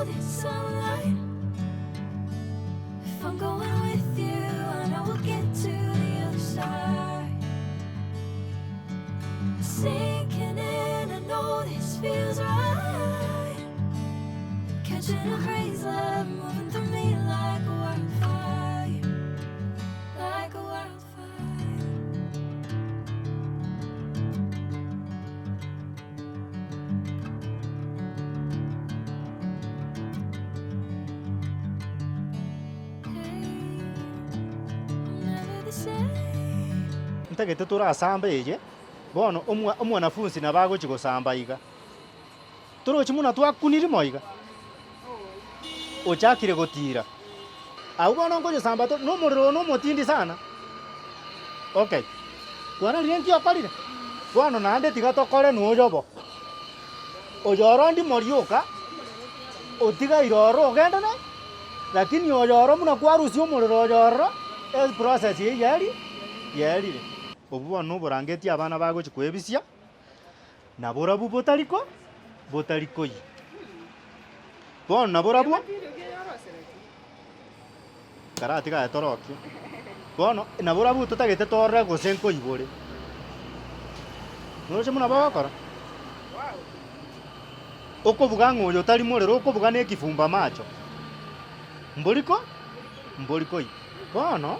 this sunlight. If I'm going with you, I know we'll get to the other side. Sinking in, I know this feels right. Catching a breeze, love moving through me like a wildfire, like a wildfire. Ntagete turasamba ije bono omwanafunzi nabagochi gosamba iga turochi muna twakuniri moiga ochakire gotira au bono ngoje samba to no morero no motindi sana. Okay kwana rienti okorire bono nande tiga tokore no jobo ojoro ndi morioka otiga iroro ogenda na lakini ojoro muna kwarusi omorero ojoro es process yeri obuwa no borangeti abana bagochi kwebisia nabora bu botariko yi bon nabora bu karati ga torokio bono nabora bu tutagete torre gosenko ibore no chemuna bagakora okobuga ngoyo tari morero okobuga ne kifumba macho mboriko yi bono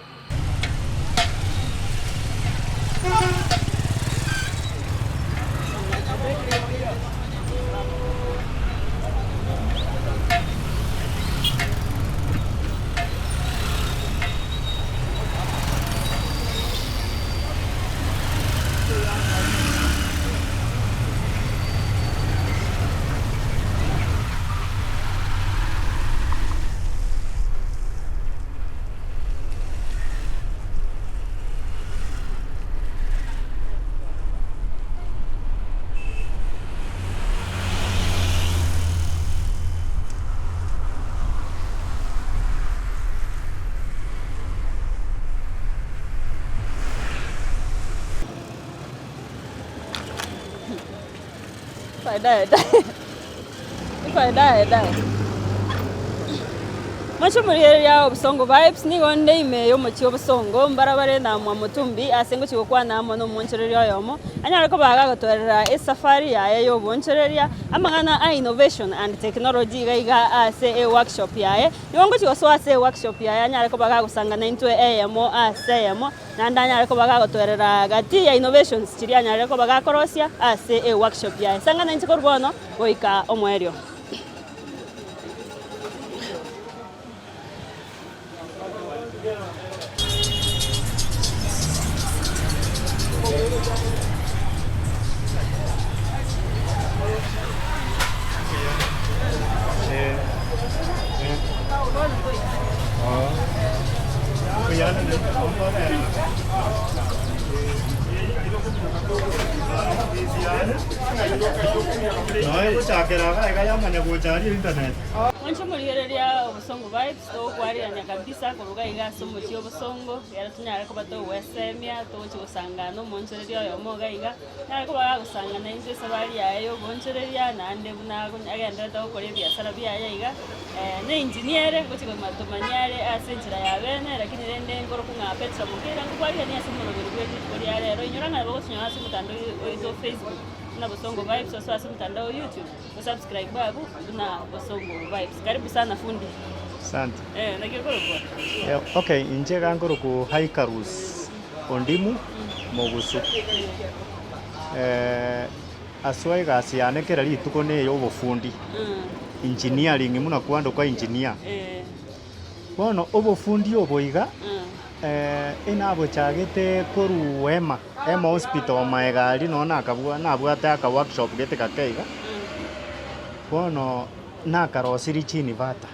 phải đây macho muri ya Busongo vibes ni gonde ime yo macho Busongo mbarabare na mwa mutumbi asengo chikokwa na mono monchereria yomo anyara ko baga gotwerera safari ya yo bonchereria amangana a innovation and technology gaiga ase a workshop yae yongo chikoswa ase workshop yae anyara ko baga gusangana into emo ase emo na ndanyara ko baga gotwerera gati ya innovations chiri anyara ko baga korosia ase a workshop yae sangana nchiko rubono goika omwerio. Wanchumulireria Busongo vibes to kwarianya kabisa kuruga iga somo chio Busongo yara tunyara ko bato wesemia to chusangano monchereria yo moga iga nyara ko baga gusangana inze sabari yayo monchereria na ande buna agenda to kore biashara biya iga ne engineer gochiko matomanyare asenjira ya bene lakini rende ngoro kunga petra mukira kwarianya somo lo gwetu kuri yare ro nyoranga bo tunyara simu tando ito Facebook na Busongo vibes so simu tando YouTube subscribe babu na Busongo vibes karibu sana fundi. Asante. Nakikoro kwa. Okay, nje gangoro ku Haikarus ondimu mogusu. Aswai gasi yanekera rituko ne yo bufundi. Engineering muna kwando kwa engineer. Bono obufundi oboiga. Inabo chagete koru wema hospital maegari nona akabwa nabwata aka workshop gete kakeiga. Bono nakarosiri chini vata.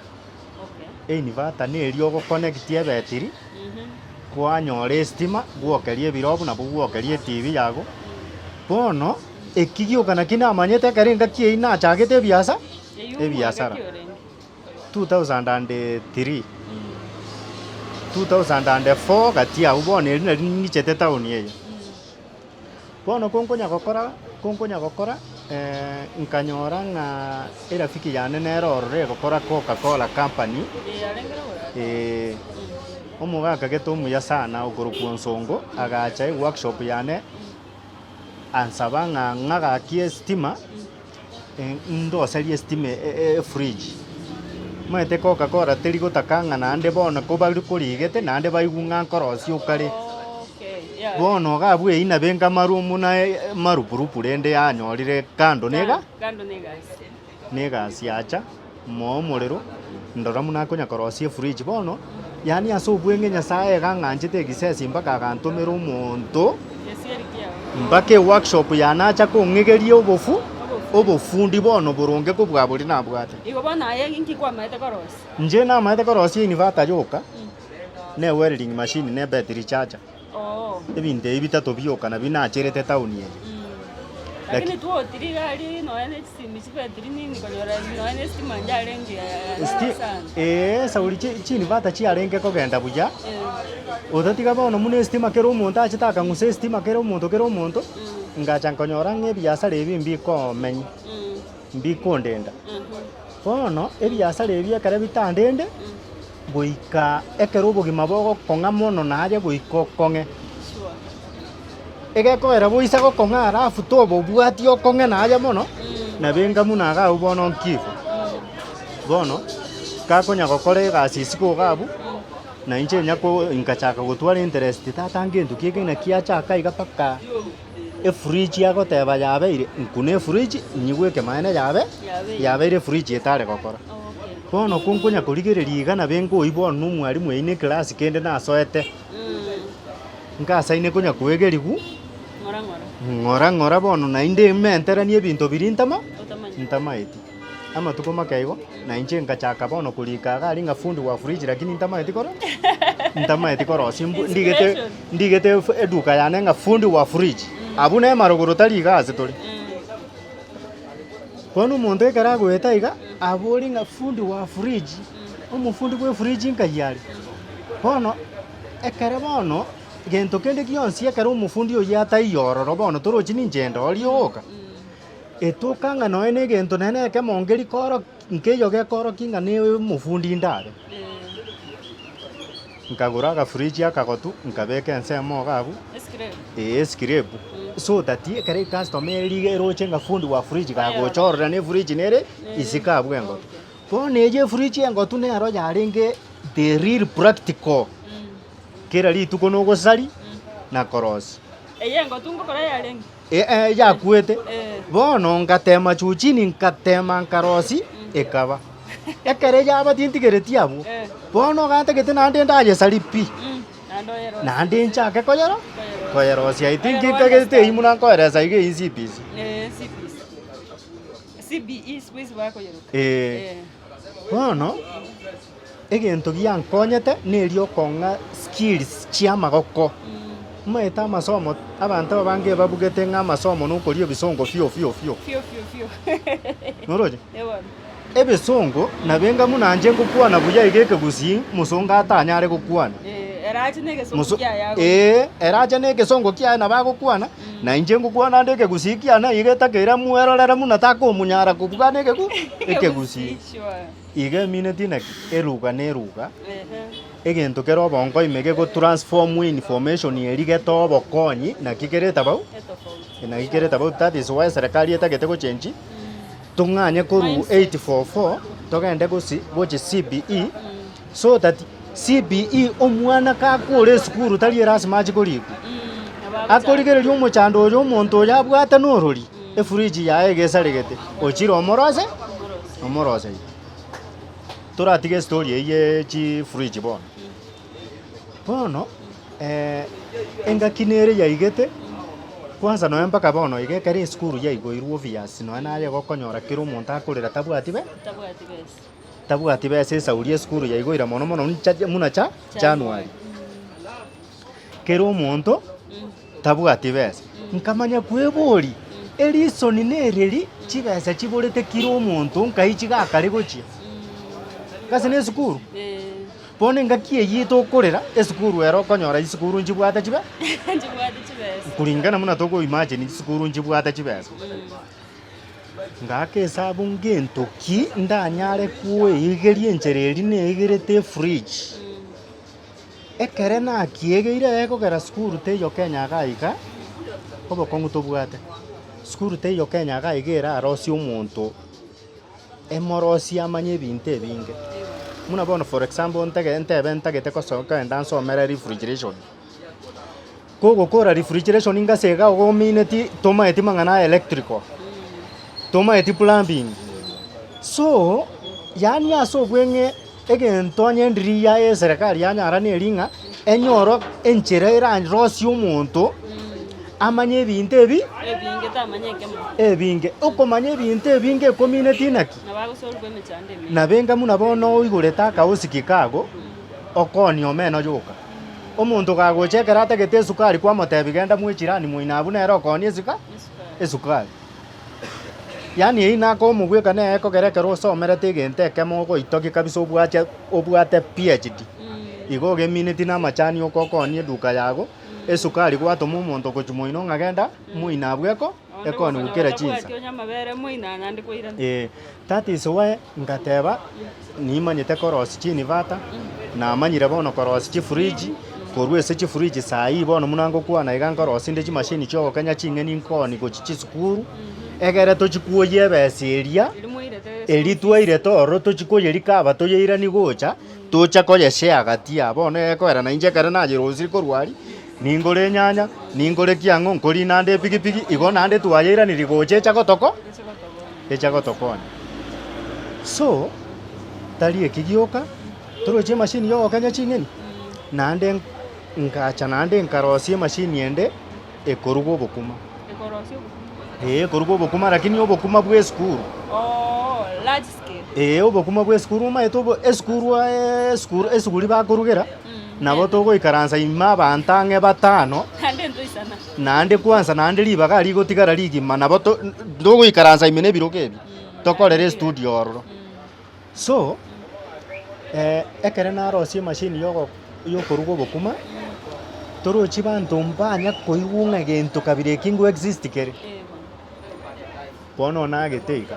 Inverter ni elio go connect ye battery kwanyore stima gwokerie birobu na bugwokerie TV yago bono ekigio kana kina manyete karenga kie ina chagete biasa biasara 2003 2004 katia ubone ni chete town ye bono konkonya gokora nkanyora ng'a erafiki yane nerorore gokora Coca-Cola company omogaka gete omuya sana okorokwa nsongo agacha workshop yane ansaba ng'a ng'agakie estima ndoserie estima fridge maete Coca-Cola teri gotaka ng'a naende bono ko bari korigete naende baigu ng'a nkorosi okare bono gabwe ina benga marumu na marupurupu rende yanyorire kando nega negasi acha mo omorero ndora muna konya korosie fridge bono yani ase obwenge nyasaye gang'anchete egisesi mpaka agantomera omonto mpaka workshop yanacha kong'egeria obofundi bono boronge kobwa bori nabwate nje namaete korosia inverter yoka ne welding machine ne battery charger ebinto ebi bitatu bioka na binacherete tauni eye lakini tuo tirigali no ene simi chibetri nini konyora no ene stima njarengi sauri chini bata chiarenge kogenda buya odatiga bono mune stima kero omonto achitaka ng'use stima kero omonto ngacha nkonyora ng'ebiasara ebi mbikomenyi mbikondenda bono ebiasara ebi ekere bitandende goika ekero obogima bogokong'a mono naria goika okong'e egekoera boisa gokong'a arafu tobobwati okong'e naria mono na benga muna agau bono nkifo bono kakonya gokora egasi isi kogabu na inche nkachaka gotwara interest tata ng'entu kiegena kiachaka iga paka efridge yagoteba yabeire nkuna efridge nyigweke maene yabeire efridge etare gokora bono kunkonya korigereria iga na benga oyi bono na omwarimu eine class kende nasoete nkasaine konya kwegerigu ng'ora bono nainde menterania ebinto biri ntamaeti amatuko makeigo na inche nkachaka bono korika iga ari ng'a fundi wa fridge lakini ntamaeti korosi ndigete eduka yane ng'a fundi wa fridge abu na emarogoro tari igase tori bono omonto ekero agoeta iga abori ng'a fundi wa fridge omofundi bwa efridge nkayari bono ekere bono gento kende gionsi ekero omofundi oyo ataiyororo bono torochi ninche ndori oka etoka ng'a noe na egento nene ekemongeri koro nkeyo gekoroki ng'a na omofundi ndare nkagora agafridge akagotu nkabeka ensemo gabu escrape so that ekero ecustomer eroche ng'a fundi wa fridge gagochorora na efridge nere isikabwa engotu bono eye efridge engotu nero yarenge the real practical kera rituko nogosari na korosi engotu ngokora yarenge yakwete bono ngatema chuchini nkatema nkarosi ekaba ekere yabatintigereti abo bono gantegete nande ndayesari pi nande nchake koyerosia itingikagete imuna nkoeresa ige icpc bono egento giankonyete neri okong'a skills chia magoko maete amasomo abanto abange babugete ng'a amasomo nokoria ebisongo fio noroche ebisongo nabenga munanje ngokwana buya igeke gusi musonga atanyare gokwana erache na egesongo kiaye nabagokwana na inche ngokwana ndeke gusi kiana igetakera mwerorere muna takomunyara kobwana ekegusi iga minute naki eruga egento kero bongo imege go transform information erigete obokonyi na kikereta bau that is why serikali etagete go change tung'anye koru 844 togende gochi CBE so that CBE omwana kakore esukuru tari erasima achikoriku akorigereria omochando oyo omonto oyo abwate norori efridge yaye egesaregete ochire omorose toratiga story eye chi fridge bono engakinere yaigete kwanza noe mpaka bono igekera esukuru yaigoirwe obvious noe naye gokonyora kero omonto akorera tabwati besa esauria esukuru yaigoira mono muna January kero omonto tabwati besa nkamanya kwebori erisoni nereri chibesa chiborete kiro omonto nkai chigakare gochia gase na esukuru bono ngaki eye tokorera esukuru ero okonyora isukuru nchibwate chibe kuringana muna toko imagine isukuru nchibwate chibesa ngaka esabu ngento ki ndanyare kueigeria enchereri neigerete fridge ekere nakiegeire ekogera skuru teiyo Kenya gaiga obokong'u tobwate skuru teiyo Kenya gaiga erarosia omonto emorosi amanye ebinto ebinge muna bono for example ntagete kosoka enda nsomere refrigeration kogokora refrigeration ngasega ogomineti tomaeti mang'ana electrical tomaeti plumbing so yani ase obweng'e egento onye ndiri ya eserikari yanyara nering'a enyoro enchera erarosia omonto amanye ebinto ebinge tamanyeke mo ebinge okomanya ebinto ebinge ekomineti naki nabagosorwa emechando eme nabenga muna bono oigorete akaosiki kago okoni omeno yoka omonto gagochekera atagete esukari kwamotebi genda mwechirani moinabu nere okoni esukari yani ei naka omogweka neye kogerekera osomerete egento ekemo ogoitoki kabisa obwate PhD igo ogemineti na amachani okokoni eduka yago esukari gwatoma omonto gochi moino ng'agenda moinabu ekoni gukera chinsa amabere moina nandi koirana that is why ngateba nimanyete korosi chinivata namanyire bono korosi chifuriji korwa ase chifuriji sai bono munango kwana iga nkorosi nde chimashini chiogokenya ching'eni nkoni gochi chisukuru egere tochikuoya ebesa eria eri twaire toro tochikoyeri kaba toyeirani gocha tocha koyeshare gati abo bono ekoera nainche ekere nayerosi korwari ningore enyanya ningore kiang'o nkori nande epikipiki igo nande twayeiraniri gocha echagotokonya so tari ekigioka toroche emashini yogokenya ching'eni nande ngacha nande nkarosia emashini ende ekoruga obokuma ekoruga obokuma lakini obokuma bwa esukuru large scale obokuma bwa esukuru omaete esukuru bakorugera nabo togoikaransa ima abanto ang'e batano nande ntoisana nande kwanza nande ribaga rigotigara rigima nabo togoikaransa ime na ebirogo ebi tokorera estudio ororo so ekere narosia emashini yokoruga obokuma torochi banto mbanya koigwa ng'a egento kabire eki exist kere bono nageteiga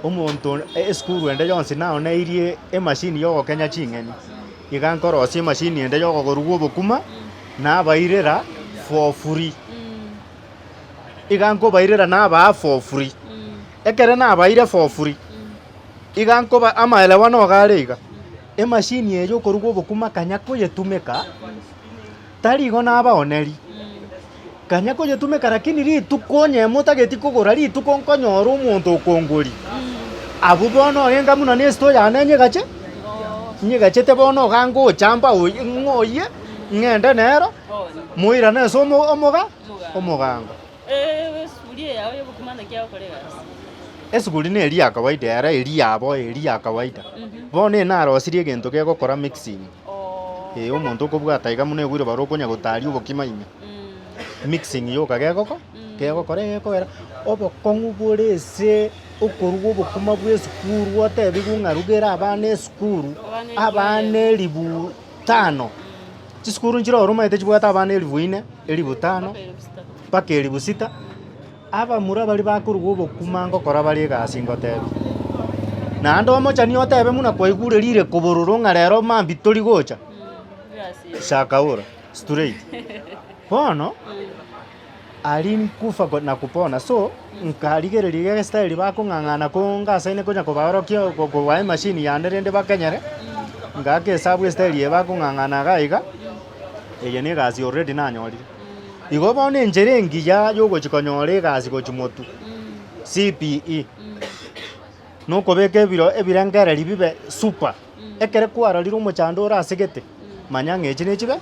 omonto esukuru ende yonsi naoneirie emashini yogokenya ching'eni iga nkorosia emashini ende yogokoruga obokuma nabairera for free iga nkobairera nabaa for free ekere nabaire for free iga nkoba amaelewano ogare iga emashini eyo okoruga obokuma kanya koyetumeka tari igo nabaoneri kanya koyetumeka lakini rituko onye motageti kogora rituko nkonyora omonto okongori abu bono enga muna nesto yane nyegachete bono gangochamba ng'oye ng'ende nero moira nese omoganga suria yao yobukumana kiao kolega esuguri na eri ya kawaida era eri yabo eri ya kawaida bono enarosirie egento gegokora mixing omonto okobwata iga muna egwire baro okonya gotari obokima ime mixing yoka gegokora egekogera obokong'u bore ase okoruga obokuma bwa esukuru otebigwa ng'arugera abana esukuru abana 5,000 chisukuru nchiro oromaete chibwata abana 4,000 5,000 mpaka 6,000 abamura bari bakoruga obokuma ngokora bari egasi ngotebi naende omochani otebe muna kwaigurerire kobororo ng'a rero mambi tori gocha shakaura straight bono ari nkufa na kupona so nkarigereria egestyle bakong'ang'ana ngasaine konya kobaorokia kobae mashini yande rende bakenyere ngaka esabu estyle ye bakong'ang'ana gaiga eye ne egasi already nanyorire igo bono enchera engiya yogochikonyora egasi gochimotu CPE nokobeka ebirengereri bibe super ekere kwarorire omochando orasegete manya ng'echi nechibe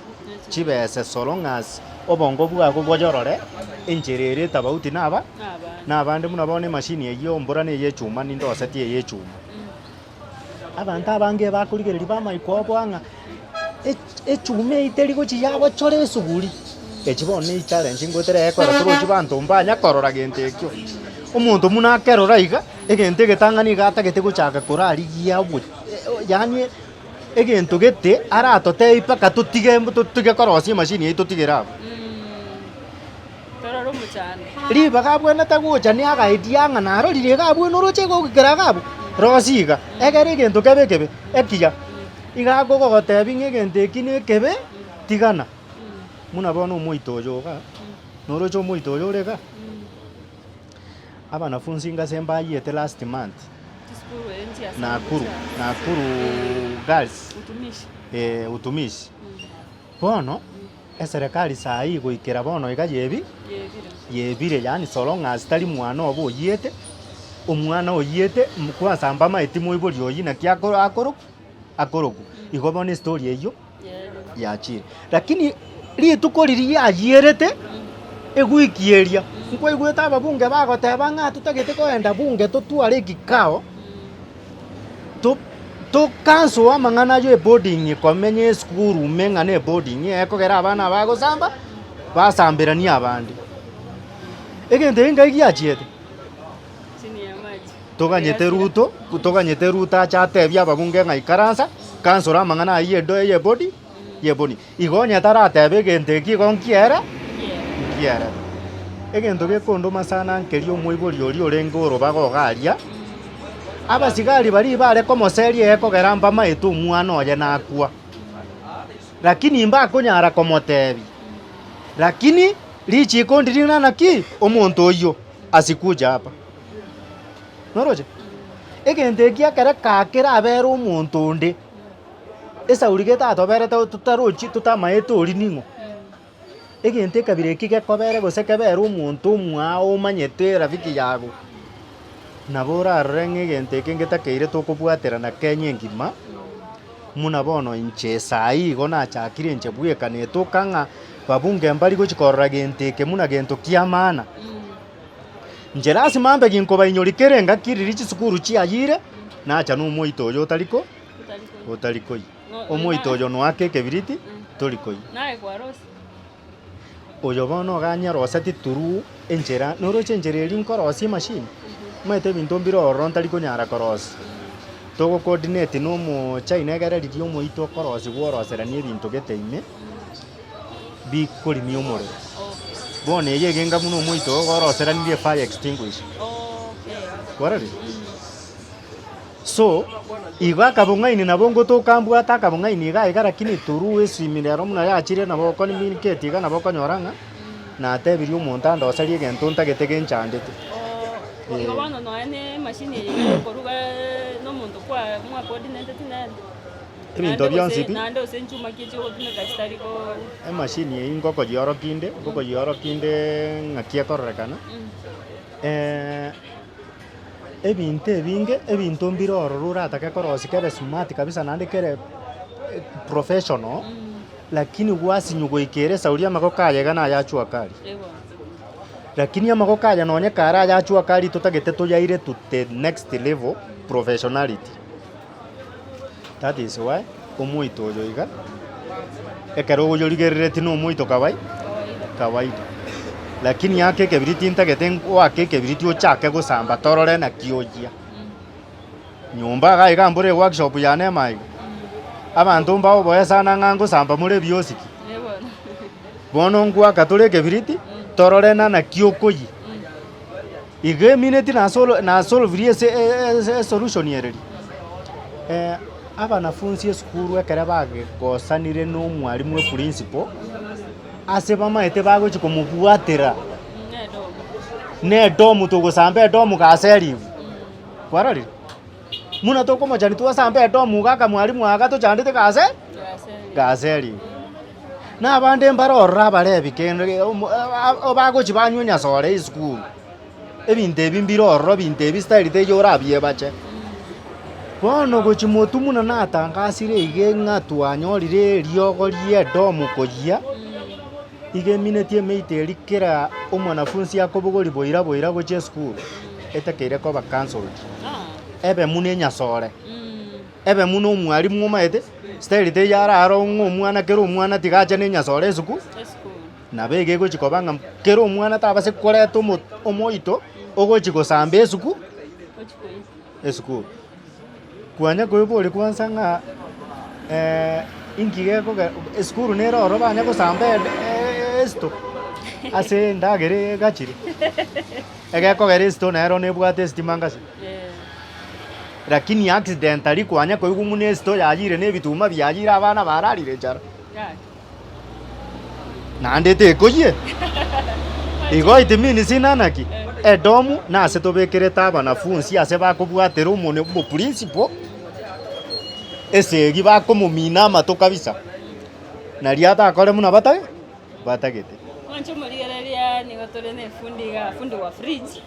chibese soro ng'asi obongo bwago bwoyorore enchera ere tabauti nabande muna bono emashini eywo ombora neye echuma nindoseti eye echuma abanto abange bakorigereria bamaiko obwang'a echuma eiteri gochi yagochora esuguri echi bono ne challenge ngotere ekora torochi banto mbanya korora gento ekio omonto muna akerora iga egento egetang'ani iga atagete gochaka korarigia yani egento gete aratoteipa katutige korosia emashini yaitu tigera abo Chana. riba kabwenete gocha niagaidia ng'ana arorire kabwen oroche gogikera kabu rosiga egere egento kebe ekiya igagogogotebi ng'egento eki na ekebe tigana muna bono omoito oyo iga noroche omoito oyo orega abanafunzi ngase mbayete last month Tiskuru enzi ya Nakuru girls utumishi. utumishi bono eserikali saa hii goikera bono iga yebire yani so long as tari mwana obo oyete omwana oyete kwasamba maiti moibori oyi naki akoroku igo bono estori eyo yachire lakini rituko riri yayerete egwikieria nkwaigwete ababunge bagoteba ng'a tutagete koenda bunge tutware gikao to cancel amang'ana yo boarding komenye school meng'ana boarding ekogera abana bagosamba basambirania abandi egente inga giachiete Chini ya maji. toganyete ruto achatebia ababunge ng'a ikaransa cancel amang'ana ayedo yebodi igonya taratebe egente eki igo nkiere nkiere egento gekondoma sana nkeri omoibori ori orenge oroba gogaria abasigari bari bare komoseria ekogera mba maete omwana oye nakwa lakini mbakonyara komotebi lakini richi kondirina naki omonto oyo asikuja hapa noroche egente eki ekere kakera abere omonto onde esaurigete atoberete tutarochi tutamaete ori ning'o egente ekabire eki gekobere gose kebere omonto omwao omanyete rafiki yago nabo orarore ng'egente eki ngetakeire tokobwaterana Kenya engima muna bono inche saa hii igo nachakire inche bwekanete okang'a babunge mbari gochi korora gente eke muna gento kia maana inche lasima mbe ginkobainyori engaki riri chisukuru chiayire nacha na omoito oyo otarikoi omoito oyo noake ekebiriti torikoi Nae kwa Rosi. oyo bono oganyaroseti turu enchera noroche enchera eri nkorosia emashini maete ebinto mbire ororo ntari konyara korosi togo coordinate na omochina egere riria omoito okorosi gworoserania ebinto getaime bikorimia omorero bono eye egenga buna omoito ogoroseranirie fire extinguisher kwarari so igo akabong'aini nabo ngotokambwata akabong'aini iga iga lakini turu eswimire aro muna yachire nabo okonicommunicate iga nabo okonyora ng'a natebirie omonto andoserie egento ntagete genchandete Igo bono noene machine eye koruga nomonto kwa mwa coordinate tinene. ebinto bionsi pi Nande ose nchuma kichi gotumeka stari ko. emashini eye ngokoyiorokinde ng'aki ekororekana ebinto ebinge ebinto mbire ororo oratake korosi kebe smart kabisa naende kere professional lakini gwasinywa goikere sauri amagoko aya iga nayachwa kari Ego. lakini amagoko aya nonye kara ayachwa kari totagete toyaire to the next level professionality that is why omoito oyo iga ekere ogoyorigerereti na omoito kawaida lakini yake ekebiriti ntagete wake ekebiriti ochake gosamba torore nakioyia nyomba iga iga mbore workshop yane maiga abanto mbao boesana ng'a ngosamba more biosiki Ego. bono ngwaka tore ekebiriti torore na nakiokoyi iga emineti nasolvirie solution yereri abanafunzi esukuru ekere bagekosanire na omwarimu eprincipal ase bamaete bagochi komobwatera nedomu togosamba edomu gaseriwu kwarorire muna tokomochani twasamba edomu gaka mwarimu aga tochandete gaseriwu na abande mbarorora abarebi kende bagochi banywa nyasore esukuru ebinto ebi mbire ororo ebinto ebi style teyo orabie bache bono gochi motu muna natangasire iga ng'a twanyorire eriogo ria edomu koyia iga emineti emeite eri kera omwanafunzi akobogori boira gocha esukuru etekeire koba cancelled ebe muna enyasore ebe muna omwarimu omaete style teyararo omwana kera omwana tigacha na enyasore esukuru nabo iga egochi koba ng'a kera omwana tabase koreta omoito ogochi gosamba esukuru kwanya koibori kwansa ng'a ingige esukuru nero oro banya gosamba esto ase ndagere gachiri egekogera esito nero nebwate estima ngasi lakini accidentally kwanya koigu muna esito yagire nebituma byagire abana bararire nchara nande tekoyie igo itimini sinanaki edomu nase tobekere abanafunsi ase bakobwatera omone mu principal esegi bakomumina amato kabisa nari atakore muna batagete oncho murigereria nigo tore ne fundi wa fridge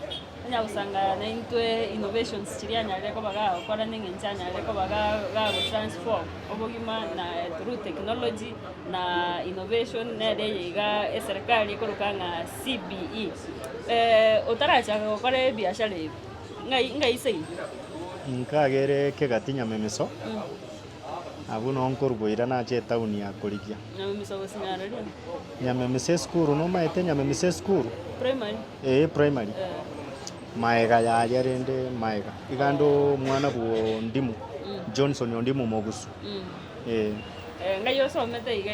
anya gusanga na intwe innovations chiria nyare ko baga okora ningencha nyare ko baga go transform obogima na through technology na innovation na yiga serikali ikorukanga CBE utaracha gukora biashara ngai sei nkagere kegatinya memeso abu no nkorugwira na che town ya kurikia nyamemiso gusinyarari nyamemise school no maete nyamemise school primary primary maega ya rende maega igando mwana buo ndimu Johnson ndimu mogusu ngai yo somete iga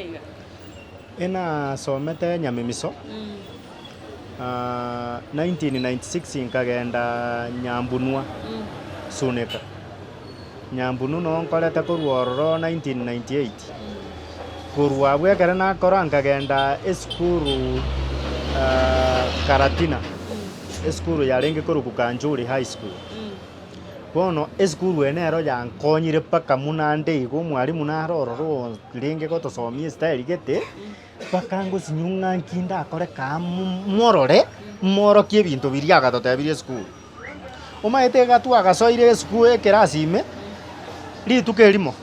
ena somete nyamemiso 1996 nkagenda Nyambunua Suneka Nyambunu no nkorete kurwororo 1998 kurwa bwekere na koranga genda eskuru Karatina eskuru yarenge kuruku Kanjuri High School bono eskuru enero yankonyire paka munande igo mwarimu narororo lenge gotosomie style gete pakango sinyunga nkinda akore ka morokie ebinto biriaga totebirie skuru omaete gatu agasoire skuru ekerasime rituke rimo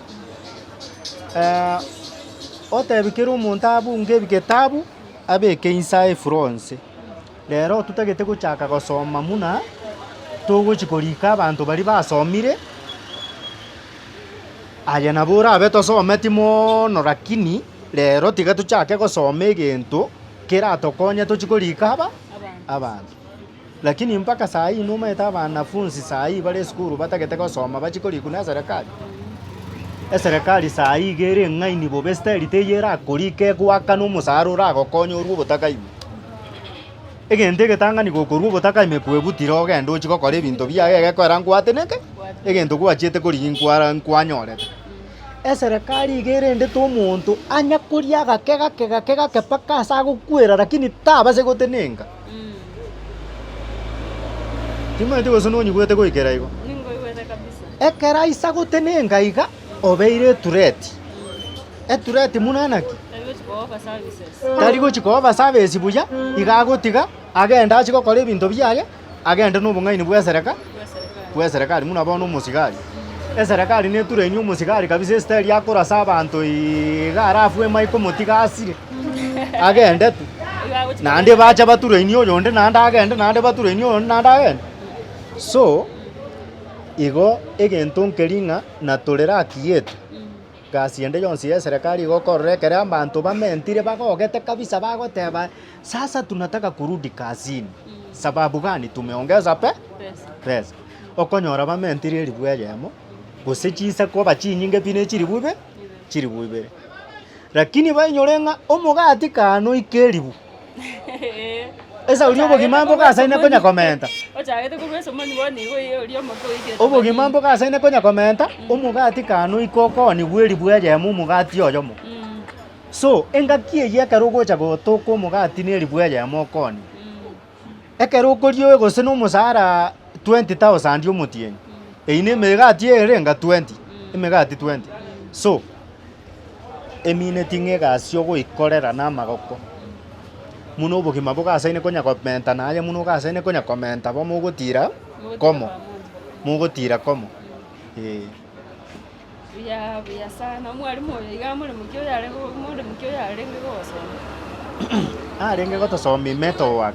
otebikira omonto abunge ebigetabu abeke inside France rero tutagete gochaka gosoma muna togochikorika abantu bari basomire aya nabora abe tosometi mono lakini rero tiga tuchake gosoma egento keratokonya tochikorika abantu lakini mpaka saa hii noma eta banafunzi saa hii bale skuru batagete gosoma bachikorika na serikali saa hii gere ng'aini bobe style teyera korike gwaka no musarura agokonya oruo botakaime egente getangani gokorwa botakaime kwebutira ogendo chigokora ebinto biage gekora ngwateneke egento gwachete korinkwara nkwanyorete serikali igere ndete omonto anya koria gake paka asa gokwera lakini tabase gotenenga timete gosononyi gwete goikera igo ningoigwete kabisa ekera isa gotenenga iga obeire tureti munanaki tari gochikoba service buya igagotiga agenda achigokora ebinto biage agende nobong'aini bwa serikali muna bono omosigari eserikali netureni omosigari kabisa esteri yakorasa abanto iga arafu emaiko motiga asire agende tu nande bacha batureni oyonde nande agende nande batureni oyonde nande agende so igo egento nkeringa na toreraki yetu gasi ende yonsi ya serikali gokorrekere abantu bamentire bagogete kabisa bagoteba sasa tunataka kurudi kazini sababu gani tumeongeza pesa okonyora bamentire ribweyemo gose chisa ko bachinyinge pine chiribube lakini banyorenga omogati kano ikeribu esa uri obogimambo gasaine konya komenta ochagete kurwesa moni boni go uri omoko ige obogimambo gasaine konya komenta omogati kano ikokoni bweri bweyemo omogati oyomo so engaki eye ekero gocha gotoko omogati neri bweyemo okoni ekero okorio gose no omusara 20,000 omotienyi eine emegati erenga 20 emegati 20 so emineti egasi ogoikorera na amagoko muno obogima bogasaine konya komenta naye muno gasaine konya komenta bo mogotira ya sana mwalimu iga muri mukyo yare gosoma renge gotosomi metal work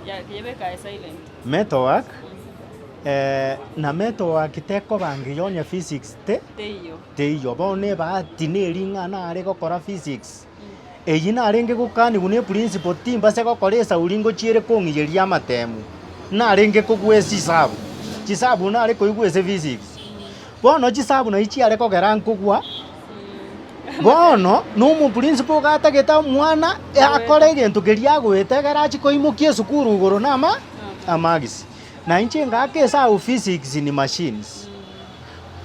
ya yebeka silent metal work na metal work teko bangiyonya physics teiyo bone bati nering'ana are gokora physics eyi narenge gukani gune principal timba se gokoresa uringo chiere kong'iyeria amatemu narenge kogwesa chisabu nare koigwese physics bono chisabu na ichiare kogera nkogwa bono no principal gatageta mwana akore egento keria gwetegera achikoimukie sukuru igoro nama amagisi na inche ngakesa au physics ni machines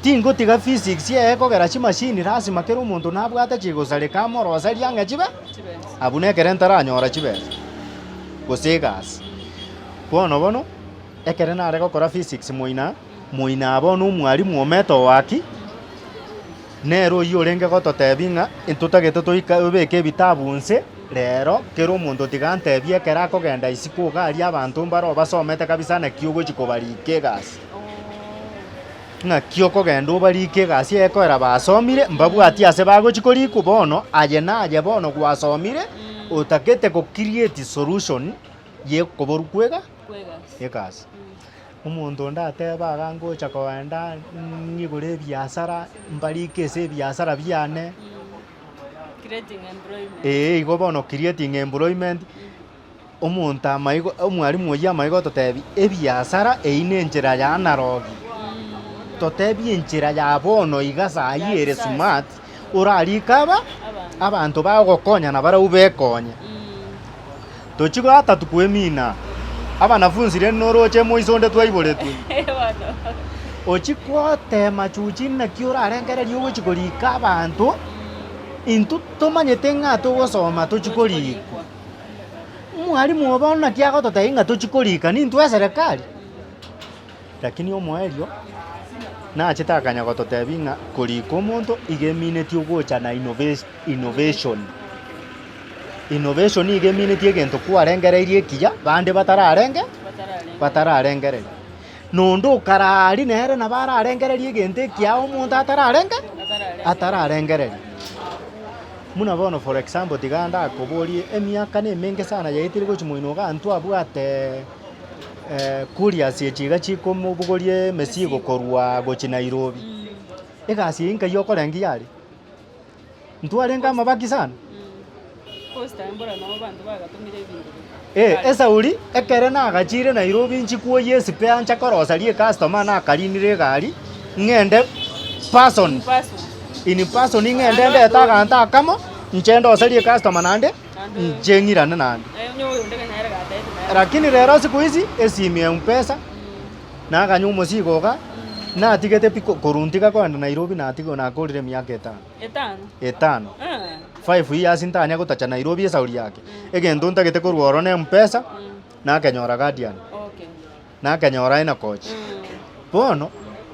tingotiga physics ekogera chi machine lazima kero omonto nabwate chigosareka morosa riang'e chibe abu nekere ntaranyora chibesa gose egasi bono ekere nare gokora physics moina bono omwarimu ometo waki nero iyo orenge gototebi ng'a entotagete toibeke ebitabu nse rero kero omonto tiga ntebie ekere akogenda isiko iga aria abanto mbaro basomete kabisa naki ogochi kobarika egasi ng'aki okogenda obarika egasi ekoera basomire mbabwati ase bagochi korikwa bono aye naye bono gwasomire otagete gocreate solution ye koborwa egasi omonto ndateba iga ngocha koenda ng'igore ebiasara mbarike ase ebiasara biane Creating employment. igo bono creating employment omonto amaigo omwarimu oyo amaigo totebi ebiasara eyine enchera ya analogi totebi enchera ya bono iga sayi ere smart orarika abanto bagokonya na barau bekonya tochigo ata tukwemina abanafunzi rero noroche moisonde twaiboretwe ochikwotema chuchi naki orarengereria ogochi korika abanto intu tomanyete ng'a togosoma tochikorikwa mwarimu obo naki agototebia ng'a tochikorika nintu eserikali lakini omoerio nachete akanya gototebia ng'a korika omonto iga emineti ogocha na innovation iga emineti egento kwarengereirie ekiya bande batararengereria nondo okarari nere nabo ararengereria egento ekiao omonto atararengereria muna bono for example tiga ndakoborie emiaka nemenge sana yaitire gochi moino gantu abwate curious echiga chikomobogorie emesigo korwa gochi Nairobi egasi inka yokorengi yari ntwarenga amabaki sana esauri ekere nagachire Nairobi nchikuoye espare nchakorosarie customer nakarinire egari ng'ende in person ng'ende ndeta aganta akamo nchende osarie customer nande ncheng'irane nande lakini rero siku hizi esimu ya mpesa naganya omosigo iga natigete koruntiga koenda Nairobi natigo nakorire miaka etano 5 years ntanya gotacha Nairobi esauri yake egento ntagete korwa oro na mpesa nakenyora Guardian nakenyora ina coach bono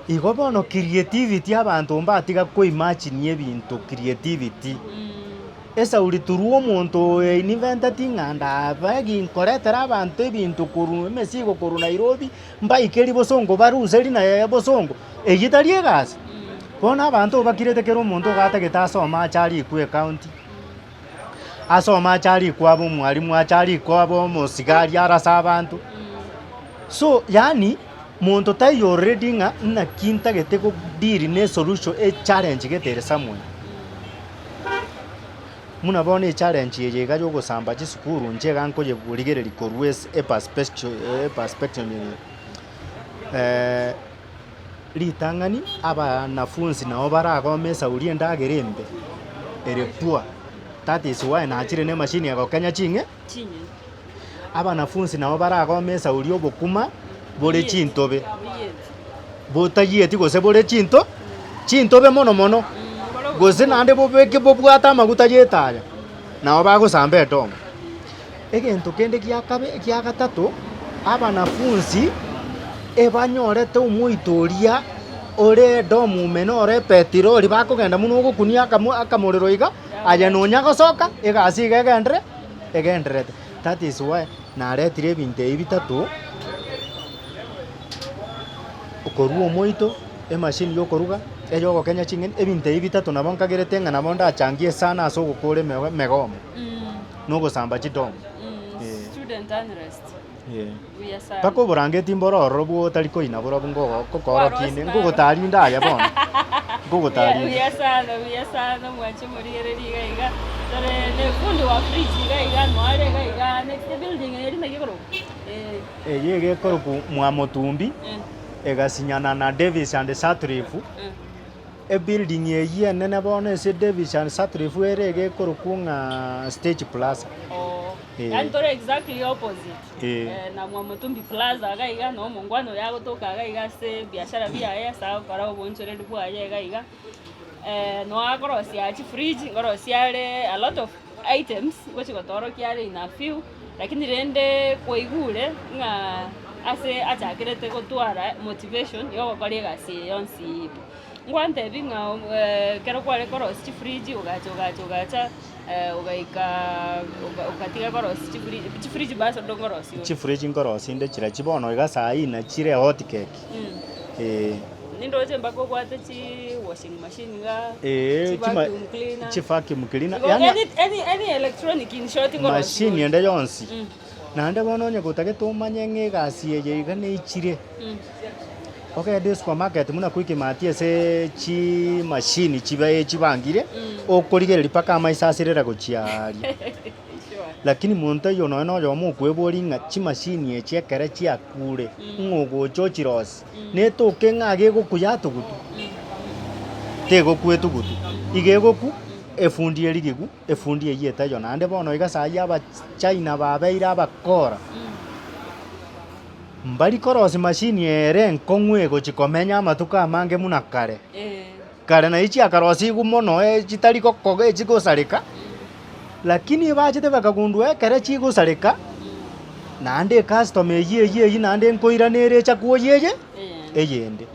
igo bono creativity abantu mbatiga koimagine ebinto creativity esauri turwo omonto inventati ng'anda baginkoretera abantu ebinto koru emesigo koru Nairobi mbaikeri bosongo baruseri na bosongo eyitari egasi bono abantu bakirete kero omonto ogatagete asoma acharikwa ecounty asoma acharikwa abo omwarimu acharikwa abo omosigari arasa abantu so yani monto tai already ng'a naki ntagete kodiri ne solution challenge getere somewhere muna bono challenge eye iga yogosamba chisukuru nche gankoyeburigereri korwa perspective ritang'ani abanafunzi nao baragoma esauri endagera embe ere poor that is why nachire ne machine ya gokenya ching'e abanafunzi nao baragoma esauri obokuma bore chintobe botayieti gose bore chintobe mono gose nande bobeke bobwata amaguta yetaya nao bagosamba edomo egento kende kia gatatu abanafunzi ebanyorete omoitoria ore domu meno ore petroli bakogenda muno ogokunia akamorero iga aye nonya gosoka egasi iga egenderete that is why naretire ebinto ebi bitatu okorwa omoito emashini yokoruga eyogokenya ching'eni ebinto ebi bitatu nabo nkagerete ng'a nabo ndachangie sana ase ogokora emegomo nogosamba chidomo Student unrest. paka oborangeti mbororo bwotari koina borobu ngogokoro ngogotari ndaya bono ngogotari Buya sana mwache murigereri gaiga tore ne fundi wa fridge gaiga nware gaiga next building eri megikoro yege koroku mwa motumbi egasinyana na Davis and Satrifu a building ye nene bono se division satrifu erege korukunga stage plaza. Yani tore exactly opposite. Na Mwamutumbi Plaza gaiga no mungwano ya gutuka gaiga se biashara bia ya sa para ubonchore bwa ya gaiga. No agorosia chi fridge ngorosia a lot of items which gotoro kiare in a few lakini rende koigure nga ase achakirete gotwara motivation yo gokori gasi yonsi ngwante binga kero kware koros chi fridge ugacha ukatiga korosi chifriji baso ndongorosi chifriji ngorosi inde chira chibono igasa ina chire hot cake nindo chemba ko kwate chi washing machine ga chi vacuum cleaner yani any electronic in short ngorosi machine ende yonsi nande bono nya gutage tumanye ngegasi ye igane ichire okay this supermarket muna kwiki matie se chi machine chibaye chibangire okorigereri paka amaisasirera gochiari lakini muntu yo no yo mu kweboringa chi machine echekere chiakure ngogo chochiros netoke ngage gokuya tugutu tego kwetugutu igegoku efundi erigigu efundi eyeta yo nande bono igasaya aba China babeira abakora mbali korosi machine ere nkongwe gochikomenya amatuka mange muna kare kare na ichi akarosi gumono chitari kokoge chigosarika lakini bachite bakagundwe kare chigosarika nande customer ye nande nkoiranere chakuo yeye eyende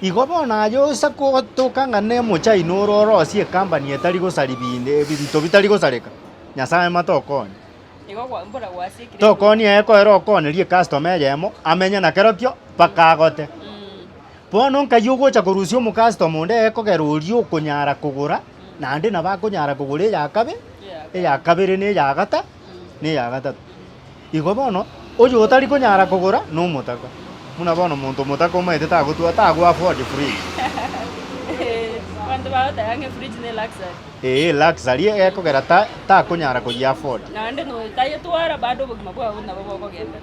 igobona yo sako tokanga ne mochai nororosi company etari gosaribinde binto bitari gosarika nyasaye matokoni tokoni ekoera okonerie customer yemo amenya na kerokio pakagote bono nkayugocha korusio omu customer onde ekogera oria okonyara kogora nande na bakonyara kogora eyakabere na eyagata na eyagatatu igo bono oyo otari konyara kogora no omotaka muna bono monto omotaka omaete tagotwa afford free luxury ekogera takonyara kogia afford nande no tayetwara bado bugima bwa buna babo kogendera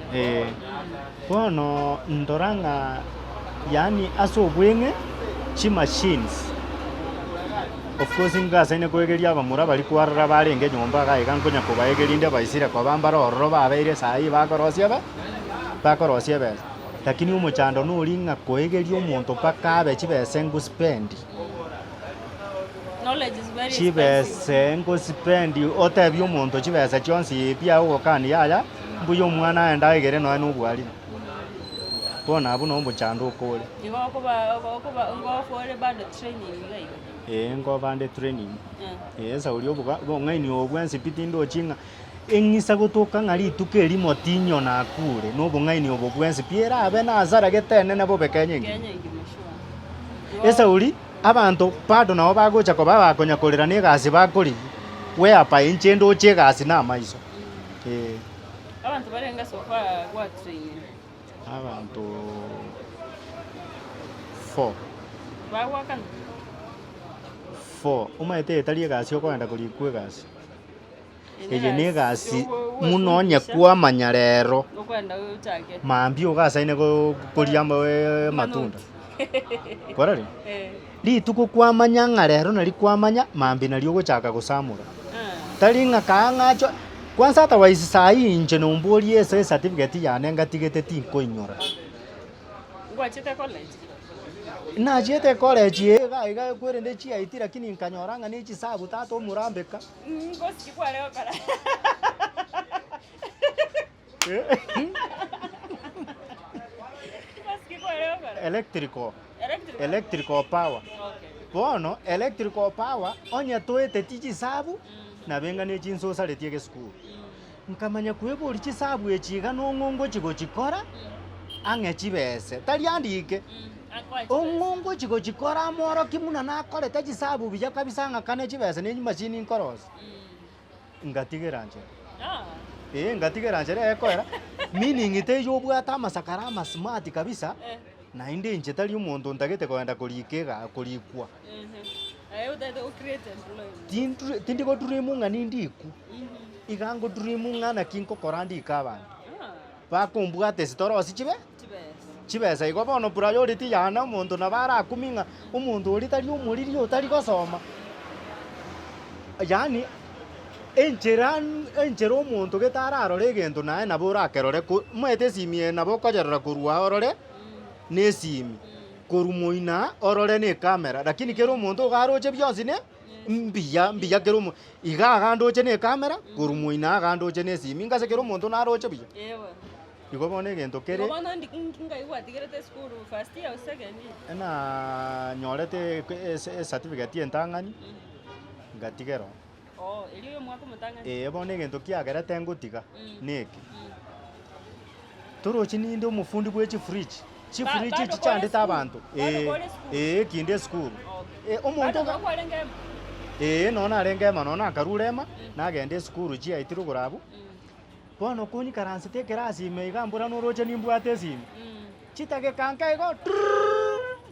bono ndoranga yani aso bwenge chi machines of course ngasa kwegeria abamura bari kwarara barenge nyomba gaiga nkonya kubaegerinde baisire kwa bambara ororo babeire sai bakorosia besa lakini umuchando no ringa kwegeria omonto paka abe chibese nguspendi knowledge is very chibese nguspendi otebia omonto chibese chionsi bia ugokani yaya mbuyo mwana enda egere no n'ubwari bona abu no muchando ukore igokuba ngofore bado training like ngo bande training esa uri obuga bongaini obwensi pitindo chinga engisa gutuka ngari tukeri motinyo na kure no bongaini obwensi piera abe na azara getene nabo bekenyengi esa uri abantu bado nabo bagocha ko babakonya korera ne gasi bakori we apa inchendo che gasi na maiso abantu barenga sofa kwa training abantu 4 bagwakana 4 umaete etari gasi okwenda kurikwe gasi eye ne gasi munonye kwa manyarero okwenda uchake mambi ugasaine kuria matunda kwarari rituko kwa manyanga rero nari kwa manya mambi nari uguchaka gusamura tari ngakanga kwanza hata waisi sai inje no mbori ese certificate yane ngatigete tinko inyora ngwachite college na jete college ga kwere chi IT lakini nkanyoranga ni chisabu tato murambeka ngosi kwa leo kara electrical power bono electrical power onya toete chisabu na benga ne chinso saretie ke school nkamanya kwebori chisabu echiga no ngongo chigochikora ange chibese tari andike ongongo chigochikora moro kimuna na korete chisabu bija kabisa ngakane chibese ne machine nkoros ngatigeranje ngatigeranje ekora meaning ite yobwata masakarama smart kabisa na inde nje tari umuntu ndagete kwenda kurikega kurikwa tindi go dreamunga nindiku igango dreamunga na kinko korandi kabana bakumbwate storosi chibe chibesa igo bono priority yana omonto nabara akuminga omonto ori tari omoriri otari gosoma yani enchera omonto getararore egento naye nabo orakerore moete esimi nabo okogerora korwa orore na esimi korwa moina orore na ekamera lakini kero omonto ogaroche bionsi ne mbiya kero iga agandoche na ekamera korwa moina agandoche na esimi ngase kero omonto naroche buya Ewa. igo bono egento kere Bono ngaigwatigerete skuru first year or second year. na nyorete certificate entang'ani ngatigero Oh, eri oyo mwaka omotang'ani. bono egento kiagerete ngotiga neki Mm. torochi ninde omofundi bwa chifridge chifridge bado echi chandete kore abanto school? Bado kore school? kinde esukuru Okay. omonto Bado nokware ngema. nono arenge ema nono akarura ema nagenda esukuru chiaitire ogorabu bono konyikaransete ekerasi ime iga mbura noroche nimbwate esimi chitagekanka igo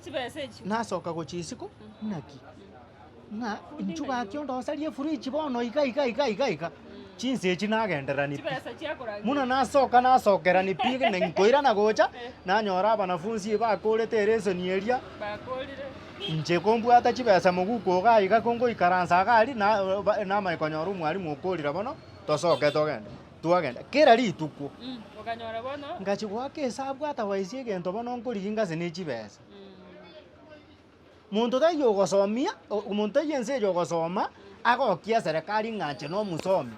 Chibesa echi. nasoka gochisiku naki ng'a nchugaki ondosarie fridge bono iga chinse echi nagenderani pi Chibesa chiakorangi. muna nasokerani pi nenkoira nagocha nanyora abanafunsi bakorete eresoni eria Bakorire. nche kombwata chibesa moguko iga iga kongoikaransa gari namae konyora omwarimu okorira bono tosoke twagenda kera rituko Okanyora bono. ngachi gwaka esabwata waisi egento bono nkorigi ngase na chibesa muntu taiyo ogosomia omonto taiyo eyo ogosoma agokia serikali ng'anche na omusomi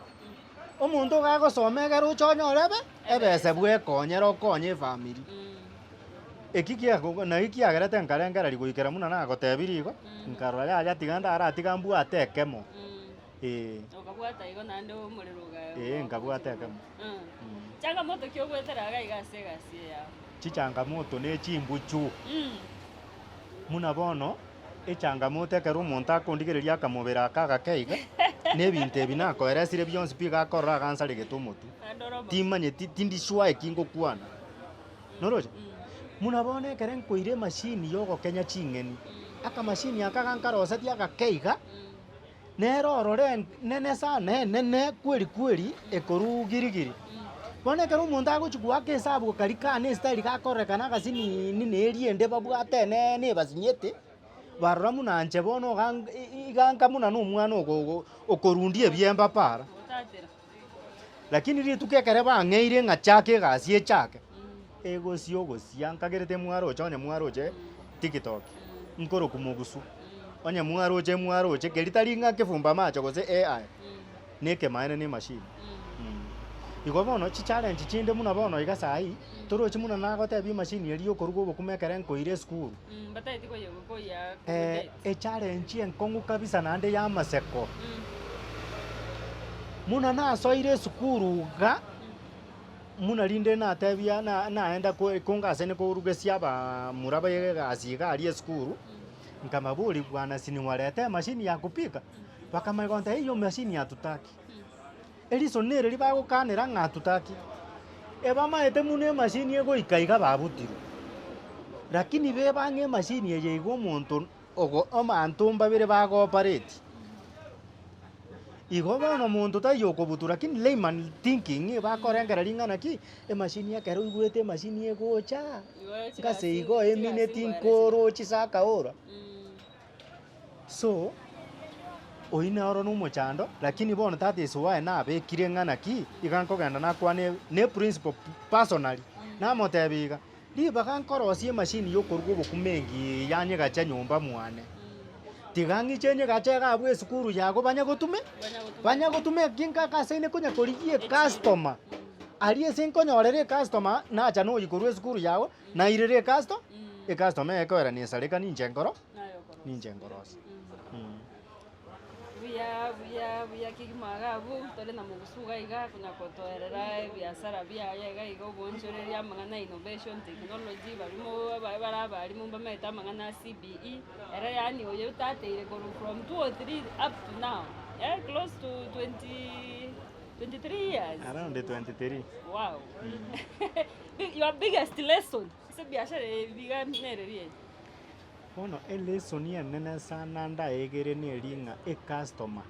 omonto ogagosoma egere ochonyore ebese bwekonyera okonye efamiri eki naki kiagerete nkarengereri goikera muna nagotebirie igo nkarora yaria tiga ndaratiga mbwate ekemo Okabwata igo nande omorero ogae. nkabwate ekemo Changamoto kiogweteraga igase yao. chichangamoto na echimbuchu muna bono echangamoto ekero omonto akondigereria akamobere aka agakeiga na ebinto ebi nakoeresire bionsi pi gakorora agansarigete omotu timanyeti tindiswa ekingokwana noroche muna bono ekere nkoire emashini ya ogokenya ching'eni akamashini aka gankaroseti agakeiga nero orore nene sana nene kweri ekoru girigiri bono ekero omonto agochi gwaka esabu kari kane esitairi gakorekana agasinini na eriende babwate nene ebasinyete barora muna nche bono iganka muna na omwana okorundia ebiemba para lakini rituko ekere bang'eire ng'achake egasi echake egosia ogosia nkagerete mwaroche onye mwaroche tiktok nkoroku mogusu onye mwaroche keri tari ng'a kefumba macho gose AI nekemaene na emashini igo bono chichallenge chinde muna bono iga sahi torochi muna nagotebia emashini eri okoruga obokuma ekere nkoire esukuru Bataiti koya. echallenge enkong'u kabisa naende ya amaseko muna nasoire esukuru iga muna rinde natebia naenda kongasene kourugesia abamura baegasi iga aria esukuru nkamaburi bwana siniwarete emashini ya kupika bakamaigonta hiyo mashini yatutaki erisono ere ribagokanera ng'atutaki ebamaete muna emashini egoika iga babutirwe lakini bebang'a emashini eye iga omonto omanto mbabere bagopareti igo bono omonto taiyo okobutu lakini layman thinking bakorengereri ng'anaki emashini ekero oigwete emashini egocha ngase igo emineti nkorochi sakaora so oine oro na omochando lakini bono tata ase wae nabekire ng'anaki iga nkogenda nakwana ne principal personally namotebia iga ribaga nkorosia emashini yokoruga obokuma engi yanyegacha nyomba mwane tiga ng'iche enyegacha egabwa esukuru yago banyagotume ekinkakaseine konya korigie customer ari ase nkonyorera ecustomer nacha noyikorwa esukuru yago nairere ecustomer ekoera nesareka ninche nkorosi buya kigimagabu tore na mugusuga iga kunya kotoerera ebiasara biaya iga iga obonchoreria amang'ana innovation technology barimo abarimu bamaete amang'ana CBE era yani oyo tateire koru from 2 or 3 up to now close to 23 years around 23 wow your biggest lesson ase biashara biga nererie bono elesoni enene sana ndaegere neri ng'a ecustomer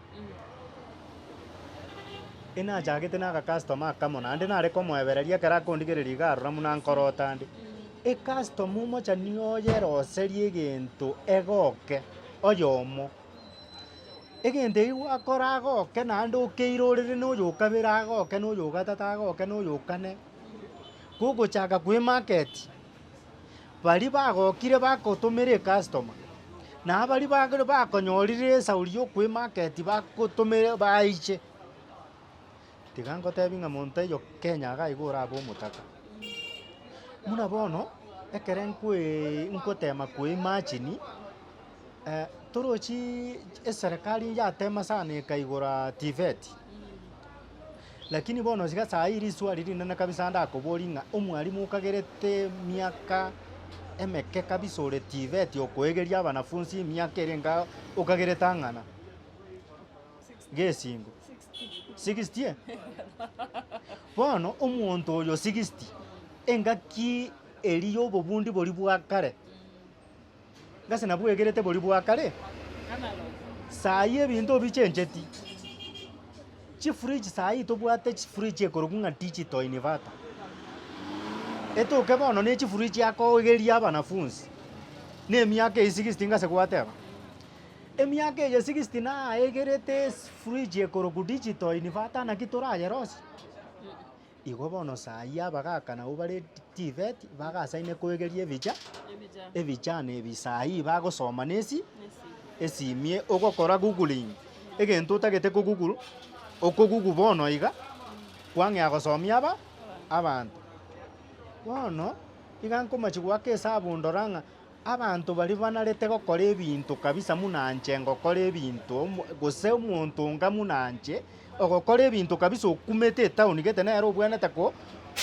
enachagete na agakastoma akamo naende nare komoebereria ekero akondigereria iga arora muna nkorota ande customer mocha niyo yeroserie egento egoke oyomo egento igwakora agoke naende okeirorere noyo okabere agoke noyo ogatata agoke noyo okane gogochaka kwa emarket bari bagokire bakotomera ecustomer na bari bagore bakonyorire esauri okwa emarket bakotomere baiche tiga ngotebi ng'a monto eyo Kenya iga iga oraba omotaka muna bono ekere nkotema koimagine torochi eserikali yatema sana ekaigora TVET lakini bono siga saa hii riswali rinene kabisa ndakobori ng'a omwalimu okagerete miaka emeke kabisa ore TVET okoegeria abanafunzi miaka erenga okagerete ang'ana gesingo 60 bono omonto oyo 60 engaki eriyo obobundi bori bwa kare ngase nabwegerete bori bwa kare sayi ebinto bichencheti chifridge sayi tobwate chifridge ekorogu ng'a digital inverter etoke bono na echifridge akogeria abanafunzi na emiaka eye 60 ngase gwateba emiaka eye 60 naegerete fridge ekorogu digital inverter naki torayerosi igo bono sayi abagaka nabo bare TVET bagasaine koegeria ebijana ebi sayi bagosoma nesi esimie ogokora googling egento otagete ko google oko google bono iga kwang'e agosomia abantu bono iga nkomachi gwaka esabu ndora ng'a abantu bari banarete gokora ebinto kabisa munanche ngokora ebinto gose omonto nga munanche ogokora ebinto kabisa okumete etauni gete nero obwanete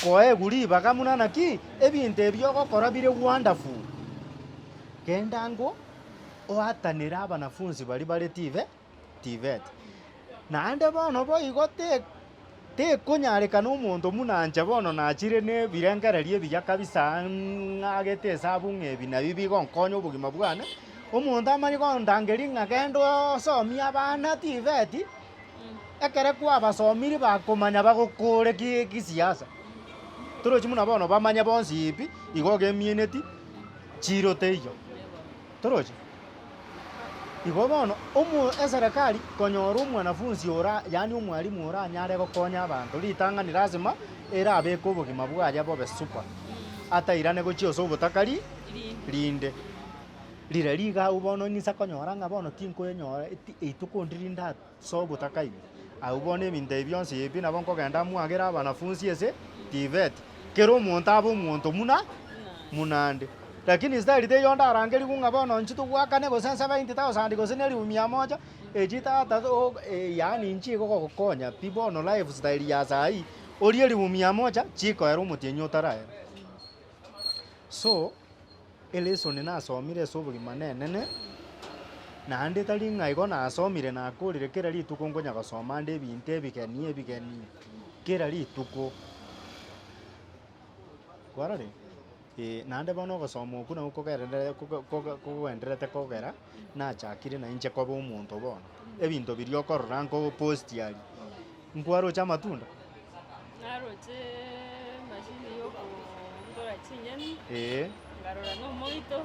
koeguri ibaga muna naki ebinto ebio ogokora bire wonderful genda ngo oatanera abanafunzi bari TVET naende bono boigo tekonyareka omonto munanche bono nachire ne birengereria ebiya kabisa ng'agete esabu ng'ebi nabi bigonkonya obogima bwane omonto amanye gondangeri ng'a genda osomia abana TVET ekere kwabasomiri bakomanya bagokore kisiasa torochi muna bono bamanya bonsi ipi igo gemieneti chiro teiyo torochi igo bono eserikali konyora omwanafunzi ora yani omwalimu ora anyare gokonya abanto ritang'ani lazima erabeka obogima bwaye bobe super atairane gochia ase obotakari rinde rire rigau bono ng'isa konyora ng'a bono tinkoenyora eituko ndirinde ase obotaka ibi au bono ebinto ebi bionsi ebi nabo nkogenda mwagera abanafunzi ase TVET kero omonto aba omonto munande lakini style teyo ndarangeri ng'a bono nchi togwakane gose 70,000 gose neri 100 ejitata yani nchi igogokonya pi bono lifestyle ya sai orieri 100 chiko ero omotienyi otaraera so elesoni nasomire ase obogima nenene naende tari ng'a igo nasomire nakorire kera rituko ngonya gosoma nde ebinto ebigeni kera rituko kwarare naende bono ogosoma oku nabo kogenderete kogera nachakire nainche koba omonto bono ebinto biria okorora nko postiari nkwaroche amatunda naroche mashini yokondora chinyeni ngarora nomoito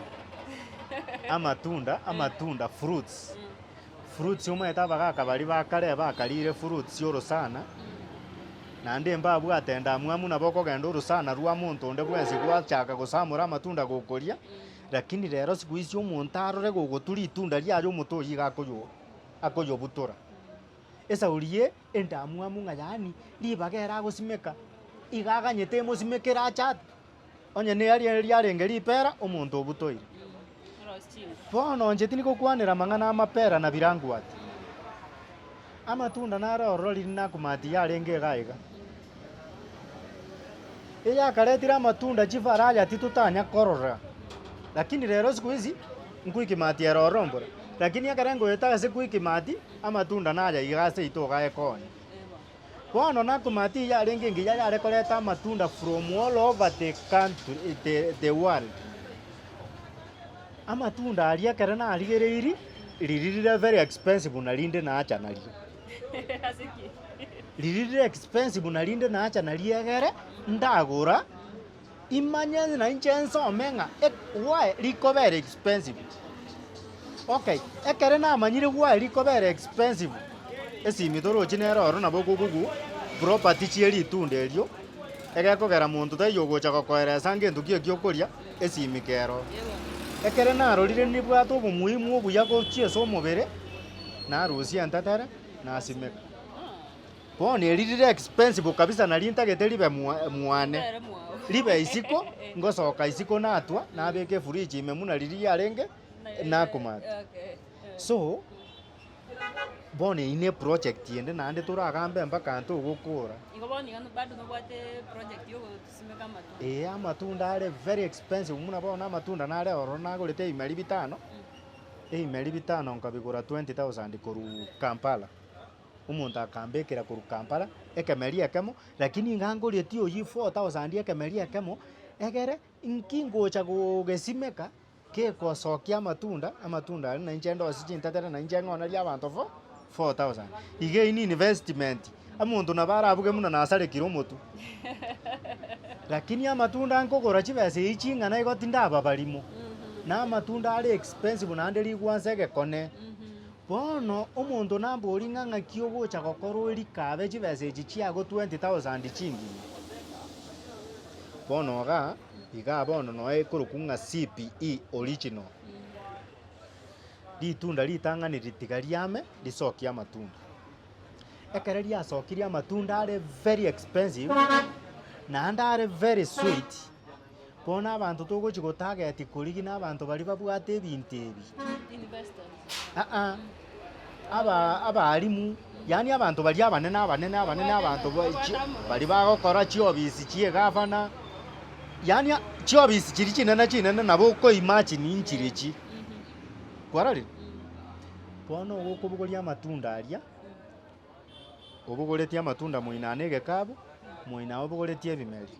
amatunda fruits omaete abagaka bari bakare bakarire fruits orosana naende mbabwate ndamwamu nabo kogenda orosana rwa monto onde bwensi gwachaka gosamura amatunda gokoria lakini rero siku ici omonto arore gogotura itunda riaye omotoyi akoyobutora esaurie endamwamu ng'a yani ribagera agosimeka iga aganyete emosimekera achate onye riarenge ripera omonto obutoire bono nche tini gokwanera mang'ana amapera na birangwati amatunda narorora riri nakumati yarenge igaiga eyakaretire amatunda chifaraya titutanya korora lakini rero siku ici nkuikimati erorombora lakini ekere ngoeta ase kuikimati amatunda naya iga ase ito gaekonya bono nakumati yarenge ngiya yare koreta amatunda from all over the country the world amatunda aria ekere narigereiri riririre very expensive narinde naacha nario riririre expensive narinde naacha nariegere ndagora imanye na inche nsome why liko very expensive. Okay, ekere namanyire why liko very expensive. Esimi torochi nero oro nabo gugugu property chieri tunde elio. Egekogera muntu taiyo gocha gokoeresa ngentu kie kiokoria esimi kero. Ekere narorire nibwate obumuhimu obuya gochiesa omobere narusia ntatere nasimeka. Bono eririre expensive kabisa narintagete ribe mwane. Ribe isiko ngosoka isiko natwa nabeke fridge ime muna riri yarenge nakumata. So bono ine project yende nande turagambe mpaka nto gukura. Ingoboni ngano bado nobwate project yo tusimeka matunda. Amatunda are very expensive. Muna bona amatunda nare oro nagorete imeri bitano. Imeri bitano nkabigura 20,000 koru Kampala. Umuntu akambekera koru Kampala ekemeri ekemo lakini ngangori etio yi 4,000 ekemeri ekemo egere inkingocha gogesimeka ke kosokia amatunda na inchendo sichintatera na inchengo ria abantu 4,000 ige ini investment amuntu nabarabuge muna nasare kiromotu lakini amatunda nkogora chibese ichinga na igotinda ababalimo na amatunda ari expensive na nderi gwansege kone bono omuntu nambori ng'ang'a kiogocha gokorwo erikabe chibese echi chiago 20,000 chingi bono iga bono noe kurukunga CPE original litunda litang'ani ritiga riame risokia amatunda ekere riasokirie amatunda are very expensive na are very sweet bono abantu togochi gotageti korigi na abantu bari babwate ebintu ebi abarimu yani abantu bari abanene abantu bari bagokora chiobisi chie gavana yani chiobisi chiri chinene nabo ko imagine inchirichi kwarari bono gokobugoria amatunda aria obugoretie amatunda moinane gekabu moina obugoretie ebimeri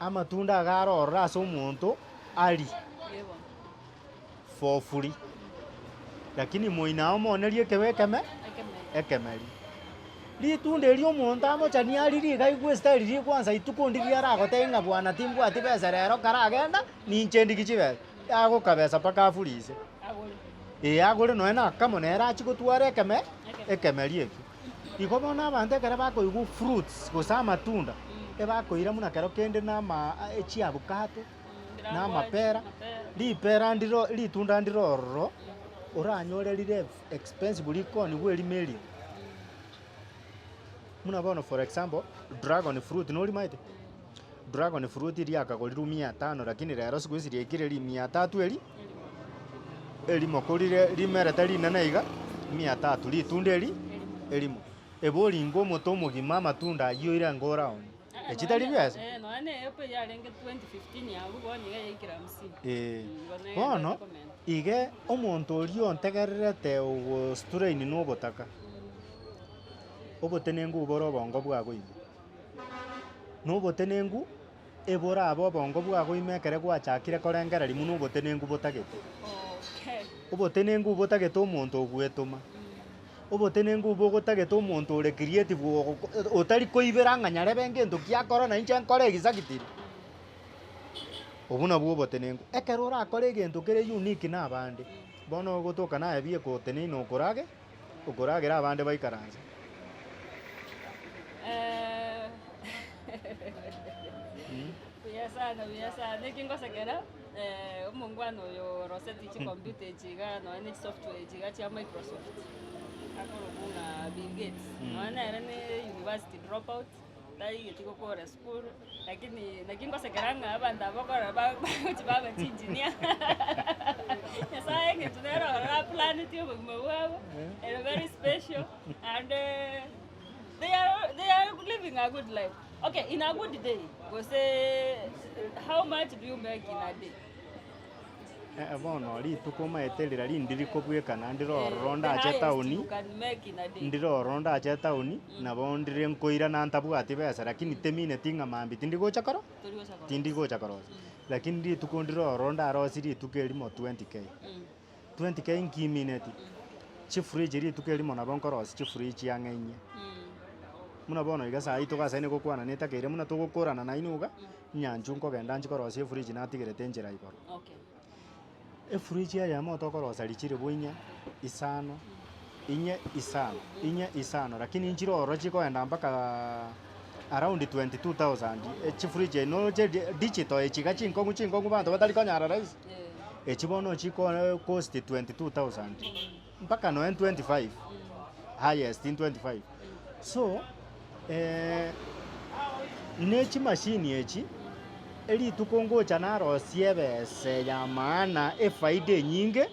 amatunda agarorora ase omonto ari for free lakini moina omonerie kewekeme ekemeri litunda erio omonto amochani ariri gaigwe style ri kwanza itukundi ri aragotenga bwana timbwati besa rero karagenda ninchendi kichibese ago kabesa paka afurise agore noe na kamonera achigotwara ekemeri ekio igo bona abantu ekere bakoigwa fruits gosa amatunda ebakoira muna kero kende na echiabukato na amapera lipera ndiro litunda ndirororo oranyore rire expensive likoni gweri meri muna bono for example dragon fruit no limaite dragon fruit riakagoriru 500 lakini rero siku ici riekire 300 elimo korire rimerete rinene iga 300 litunda elimo eboringo moto mugima amatunda yoira ngoraon echitari byase no ane epo yarenge 2015 yabu goni yikira 50 bono ige omonto orio ntegererete ugo strain no botaka obotenengu boro bongo bwago ime no botenengu ebora abo bongo bwago ime kere gwachakire korengera rimu no botenengu botagete obotenengu botagete omonto ogwetoma obotenengu bogotagete omonto ore creative otari koibera ng'anyare bengento kiakora na inche nkore egisagitiri obuna bwo botenengu ekero orakora egento kere unique na abande bono gotoka naye bie kotenei no okoragera abande baikaranse Biyasana kingosekera omongwana oyo Rosette chi computer chiga no ene software chiga chia Microsoft akorobunga Bill Gates no ene university dropout tai getiko kore school lakini nakingosekeranga abantu abakora baba engineer yasa ngetunero ra planet yo bumwe very special and they are living a good life. Okay, in a good day, go say, how much do you make in a day? Bono ritukoma eterera rindiriko bwekana ndirororo ache tauni ndirororo ache tauni na bondire nkoira na ntabwati besa lakini temine tinga mambi tindigocha koro tindigocha koro lakini rituko ndirororo arosiri tukeri mo 20k 20k nkimineti chi fridge rituko rimo na bonkorosi chi fridge yangenye muna bono iga saa itogasaine gokwana netakere muna togokorana na inuga nyanchu nkogenda nchikorosia efridge natigerete enchera igoro Okay. efridge aya moto okorosa richire boinya isano inye isano lakini nchiroro chikoenda mpaka around 22,000 chifridge no digital echiga chinkongu bantu batari konyara rais echibono chiko cost 22,000 mpaka no 25 highest in 25 so nechi machine echi eli tukongocha narosie bese ya maana efaide nyinge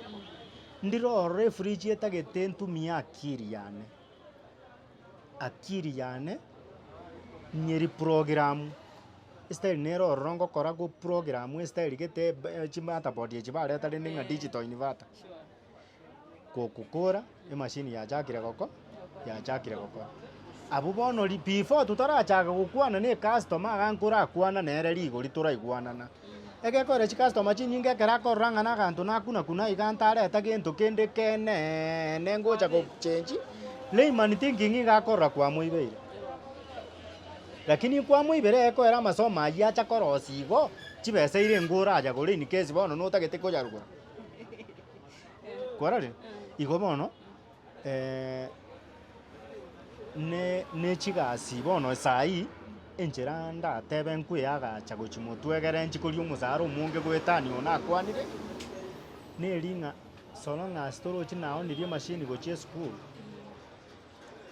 ndiroro efridge etagete ntumia akiri yane nyeri program style nero rongo kora go program style gete chimata body chibare tari ninga digital inverter kokukora e machine ya jakire goko abo bono before tutarachaga gukwana ne customer agankura akwana nere ligo lituraigwanana egekore chi customer chinyinge kera korangana gantu nakuna igantare tagento kende kene nengocha go change layman thinking igakora kwa muibeire lakini kwa muibere eko era masomo ayacha korosigo chibeseire ngura aja gore ni kesi bono no tagete ko jarugura korare igo bono ne chigasi bono sai enchera ndatebe nkuyagacha gochimotwegere nchikori omusara omunge gwetani ona akwanire neringa solo nga storage nao nirie machine gochie school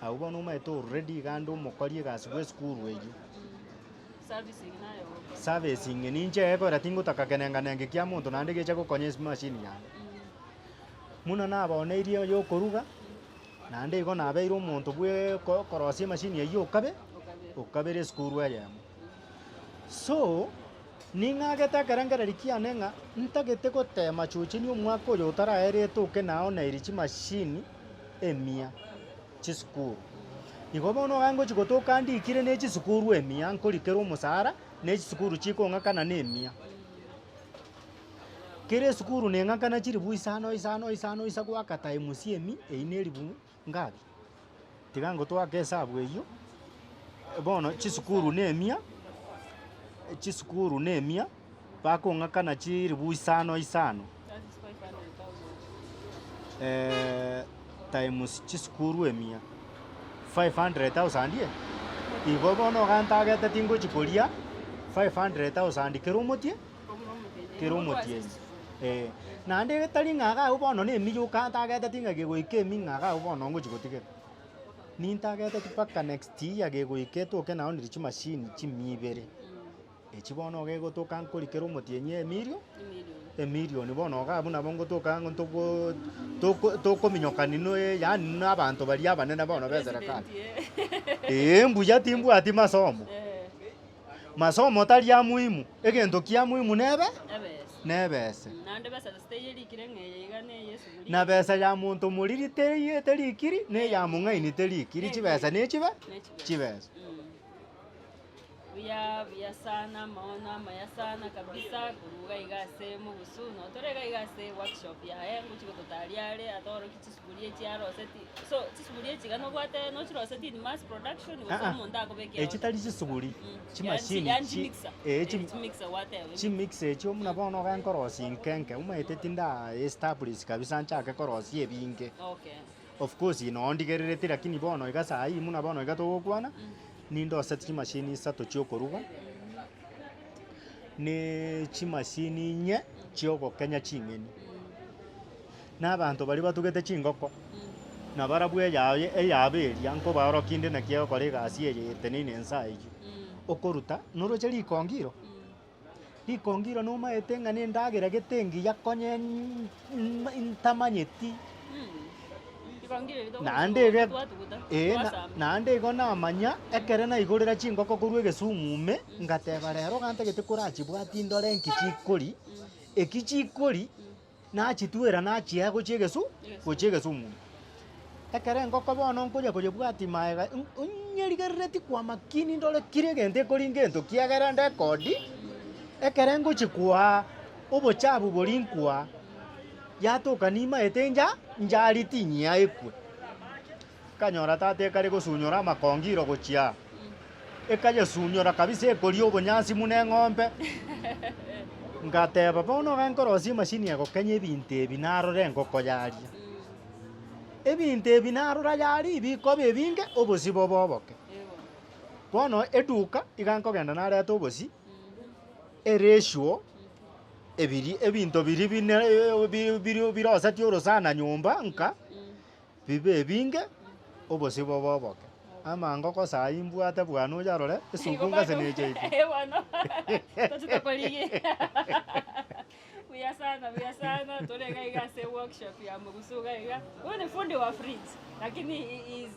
au bono maito already gando mokorie gas gwe school weju servicing ninche ekora tingo takakenenganenge kia muntu nande gecha gokonye machine ya muna nabone irio yokoruga nande igo nabeire omonto bwe korosia machine ya okabere school area so ningageta karangara kiane nga ntagete gotema chuchi ni omwaka oyo utaraerete oke nao na irichi machine emia chi school igo bono gango chigotoka ndikire ne chi school emia nkorikera omusara ne chi school chikong'akana ne emia kere school neng'akana chiri buisano isa gwaka time siemi eine ribu ngabi tigango twake hesabu eyo bono chi school ne emia bakong'akana chiri buisano times chi school emia 500,000 ye igo bono gantagete tingo chikoria 500,000 keromotie nande tari ng'aga bono ne emiyo kantagete tinga gegoike emi ng'aga bono ngo chigotigera nintagete tipaka next year gegoike toke nao ndiri chi machine chimibere echibono gegotoka nkorikera omotie nye emilion bono gabu nabo ngotoka tokominyokani no yani n'abantu bari abanene bono beserekari mbuya timbwati masomo tari ya muhimu egento kia muhimu nebese na besa ya muntu muriri terikiri ne ya mung'aini terikiri chibesa ne chibesa buya sana maona maya sana kabisa kuruga igase mu busuno torega igase workshop ya yangu chiko totaliare atoro kichisubulie chiaro seti so chisubulie chigano gwate no chiro seti in mass production usomo ndako beke echitali chisubuli chimashini mixer whatever chimix echo muna bono gankorosi nkenke umaite tinda establish kabisa nchake korosi ebinge okay of course inondigererete lakini bono igasa ai muna bono igatogokwana nindo set chimashini sato chiokoruga ne chimashini nye chioko Kenya chingeni n'abantu bari batugete chingoko na barabwe yaye eyaberia nko baro kinde na kiyo kore gasi yete nine ensaijo okoruta noroche likongiro no maete ngane ndagera getengi yakonye ntamanyeti nande gona amanya ekere na igorera chingoko kurwe gesumume ngateba rero gante gete kurachibwati ndore ekichikori na chitwera na chiago gochegesumu ekere ngoko bono nkoje kujebwati maega unyerigereti kwa makini ndore kire gente kori ngento kiagera ndekodi ekere ngochikwa obochabu borinkwa yatoka nima etenja njari tinyia ekwe kanyora tate kari gusunyora amakongiro gochia ekaye sunyora kabisa ekoria obonyasi mune ng'ombe ngateba bono gankorosia emashini egokenya ebinto ebi narora engoko yaria ebinto ebi narora yaria bikoba ebinge obosi boboboke bono eduka iga nkogenda nareta obosi eratio ebiri ebinto biri bine birosetie orosana nyomba nka bibe ebinge obosi boboboke ama ngoko saa imbwate bwana ojarore esukunga senecheite Bueno, tutakorigi. Buya sana, tulega igase workshop ya Mugusuga iga. Huyu ni fundi wa fridge, lakini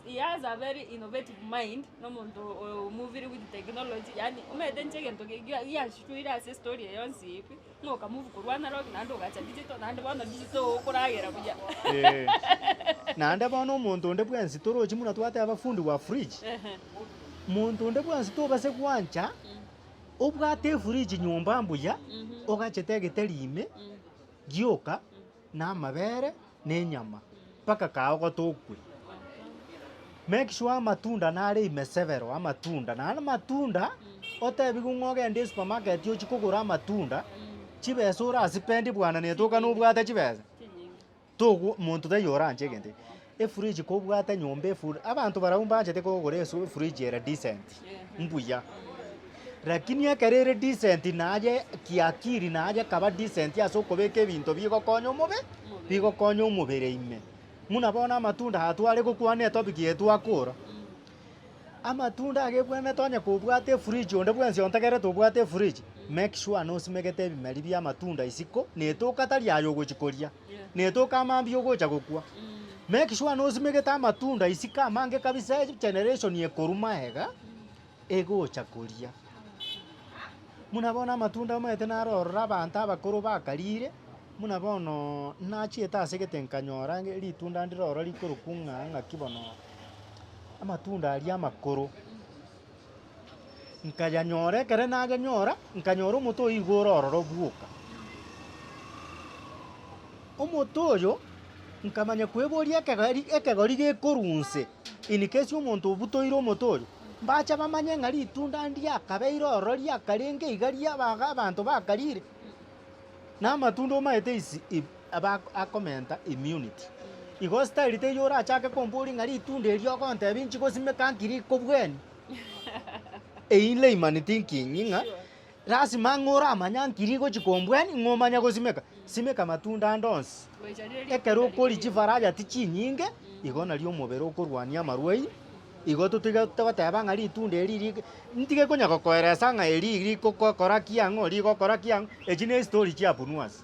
he has a very innovative mind. No muntu moving with technology. Yani umeden cheke ntoke ya shtuira ase story yonsi ipi. Ngoka move kurwana log nando gacha digital nando bana digital okuragera buya. Nande bono omonto onde bwensi torochi muna twate abafundi wa fridge. Muntu onde bwensi tobase gwancha obwate efuriji nyumba mbuya ogachete egiterime gioka n'amabere n'enyama paka kao gotokwe make sure amatunda nare imesevero amatunda nana matunda otebi gung'ogende supermarket ochikogora amatunda chibesa orasipendi bwana netoka nobwate chibesa togo muntu tayoranje egente efuriji kobwate nyomba efuri abantu baraumbanchete kogora efuriji ere decent mbuya lakini ekerere decent naye kiakiri naye kaba decent ase okobeka ebinto bigokonya omobere ime muna bona amatunda hatware gokwana etopic yetu akora amatunda agebwana tonya kobwata efuriji onde bwensi ontegere tobwate efuriji make sure nosimegete ebimeri bia amatunda isiko netoka tari ayo gochikoria netoka amambi ogocha gokwa make sure nosimegete amatunda isika amange kabisa generation yekoruma ega egocha koria muna bona amatunda maete narorora abantu abakoro bakarire muna bono nachieta ase gete nkanyora ritunda ndiroro rikorokung'a ng'aki bono amatunda aria amakoro nkayanyora ekere naganyora nkanyora omoto oyo iga orororo bwoka omoto oyo nkamanya kweboria ekegori gekorunse in case omonto obutoire omoto oyo mbacha bamanye ng'a ritunda ndiakabeire ororo riakarenge iga riabaga abanto bakarire na amatunda omaete isi akomenta immunity igo style teiyo orachake kombori ng'a ritunda erio ogontebi nchigosimeka nkiri kobweni eile imani thinking ng'a lazima ng'ora amanya nkiri gochikombweni ng'omanya gosimeka simeka matunda ndonsi ekero okori chifaraja tichinyinge igo nario omobere okorwania amarwaire igo tototeba ng'a ritunda eri ntige konya gokoeresa ng'a eri rigokora kiang'o rigokora kiang'o echi na estori chiabunuasi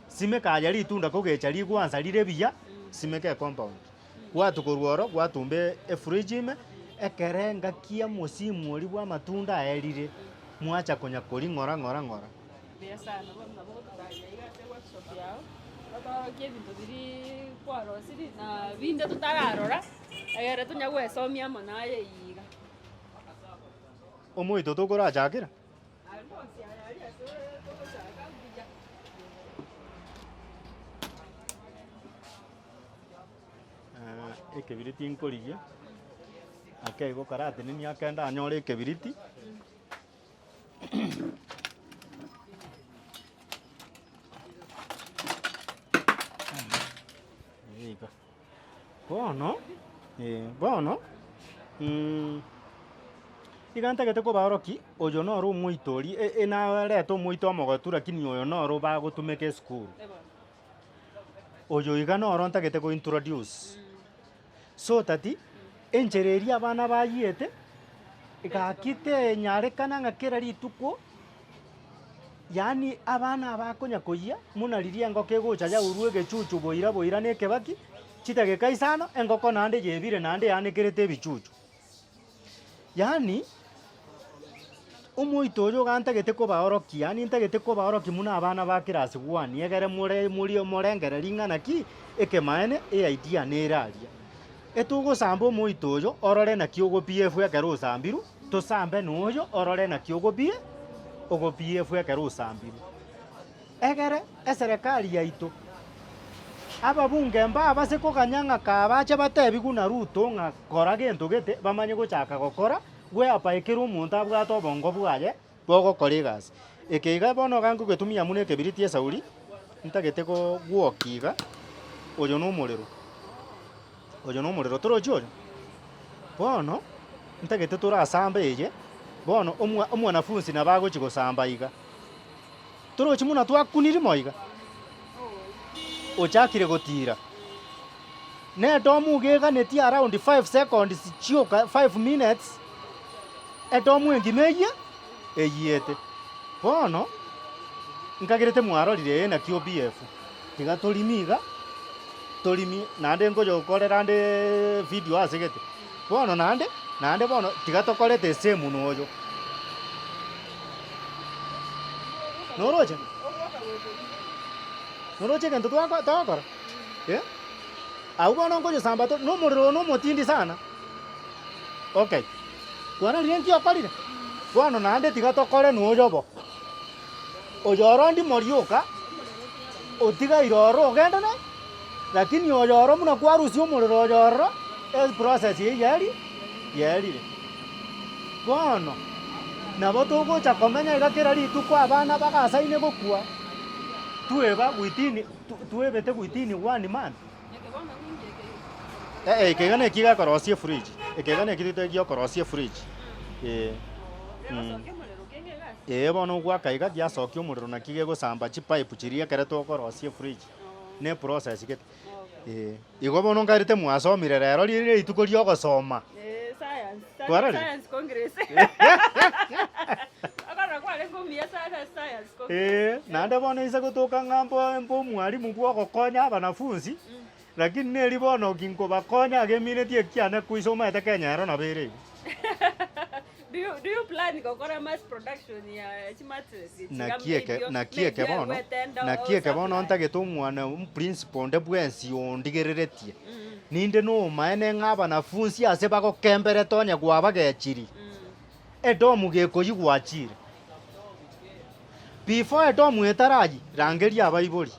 simeka aya ritunda kogecha rigwansa rire buya simeka ecompound gwatukorwa oro gwatumba efuriji ime ekere ng'akia mosimu ori bwa amatunda aerire mwacha konya koring'ora ng'ora Buya sana, bona bogotutanya igase workshop yao. Batorokia ebinto biri kwarosiri na binde tutararora. Egere tunyagwesomia mono aye iga. omoito tokorachakera ekebiriti nkorigia ake igokara atinini akenda anyore ekebiriti iga bono bono iga ntagete kobaoroki oyo noro omoitori enareta omoito omogotu lakini oyo noro bagotumeka esukuru oyo iga noro ntagete gointroduce so tati enchera eria abana bayiete gakite nyarekana ng'a kera rituko yani abana abakonya koyia muna riria engoko egocha yaurwa egechuchu boira na ekebaki chitageka isano engoko nande yebire nande yanekerete ebichuchu yani omoito oyo gantagete kobaorokia yani ntagete kobaorokia muna abana ba class 1 egere morengere ring'ana ki ekemaene eidea neraria etogosamba omoito oyo orore naki ogo pf ekero osambiru tosambe noyo orore naki ogo pf ekero osambiru egere eserikali yaito ababunge mba base kokanyanga kabache batebi kuna Ruto ng'a kora gento gete bamanye gochaka gokora gweapaikera omonto abwate obongo bwaye bogokora egasi ekeiga bono ganko getumia muna ekebiriti esauri ntagete gwokiga oyo na omorero torochi oyo bono ntagete torasamba eye bono omwanafunzi nabagochi gosamba iga torochi muna twakuniri moiga ochakire gotira netomu geganeti around 5 seconds chioka 5 minutes etomu engimeye eyiete bono nkagirete mwarorire na QBF tiga torimiga torimi nande ngojokorera nde video asegete bono nande bono tiga tokorete same noyo noroche gento twakora au bono nkojosamba nomorero nomotindi sana okay kwana rienki okorire bono nande tiga tokore noyobo oyoro ndi morioka otigaire oro ogendane lakini oyoro muna kwarusia omorero oyoro process yerire bono nabo togocha komenya iga kera rituko abana bagasaine gokua tuebete gwitini 1 month ekegana ekiga korosie fridge ekegana ekirite giokorosie fridge bono gwakaiga giasokia omorero naki gegosamba chipipe chiria ekere tokorosie fridge ne process gete igo bono nkairite mwasomire rero rire rituko riogosoma kwarari nande bono ise gotoka ng'ambo omwarimu bwogokonya abanafunzi lakini neri bono kinkobakonya agemineti ekiane kuisomaete kenyero nabere Do you plan gokora mass production ya chimatches? Nakieke bono ntagete omwana principal nde bwensi ondigereretie ninde no maene ng'abanafunzi ase bagokembere tonya gwabagechiri edomu gekoyi gwachire before edomu etaraji rangeria abaibori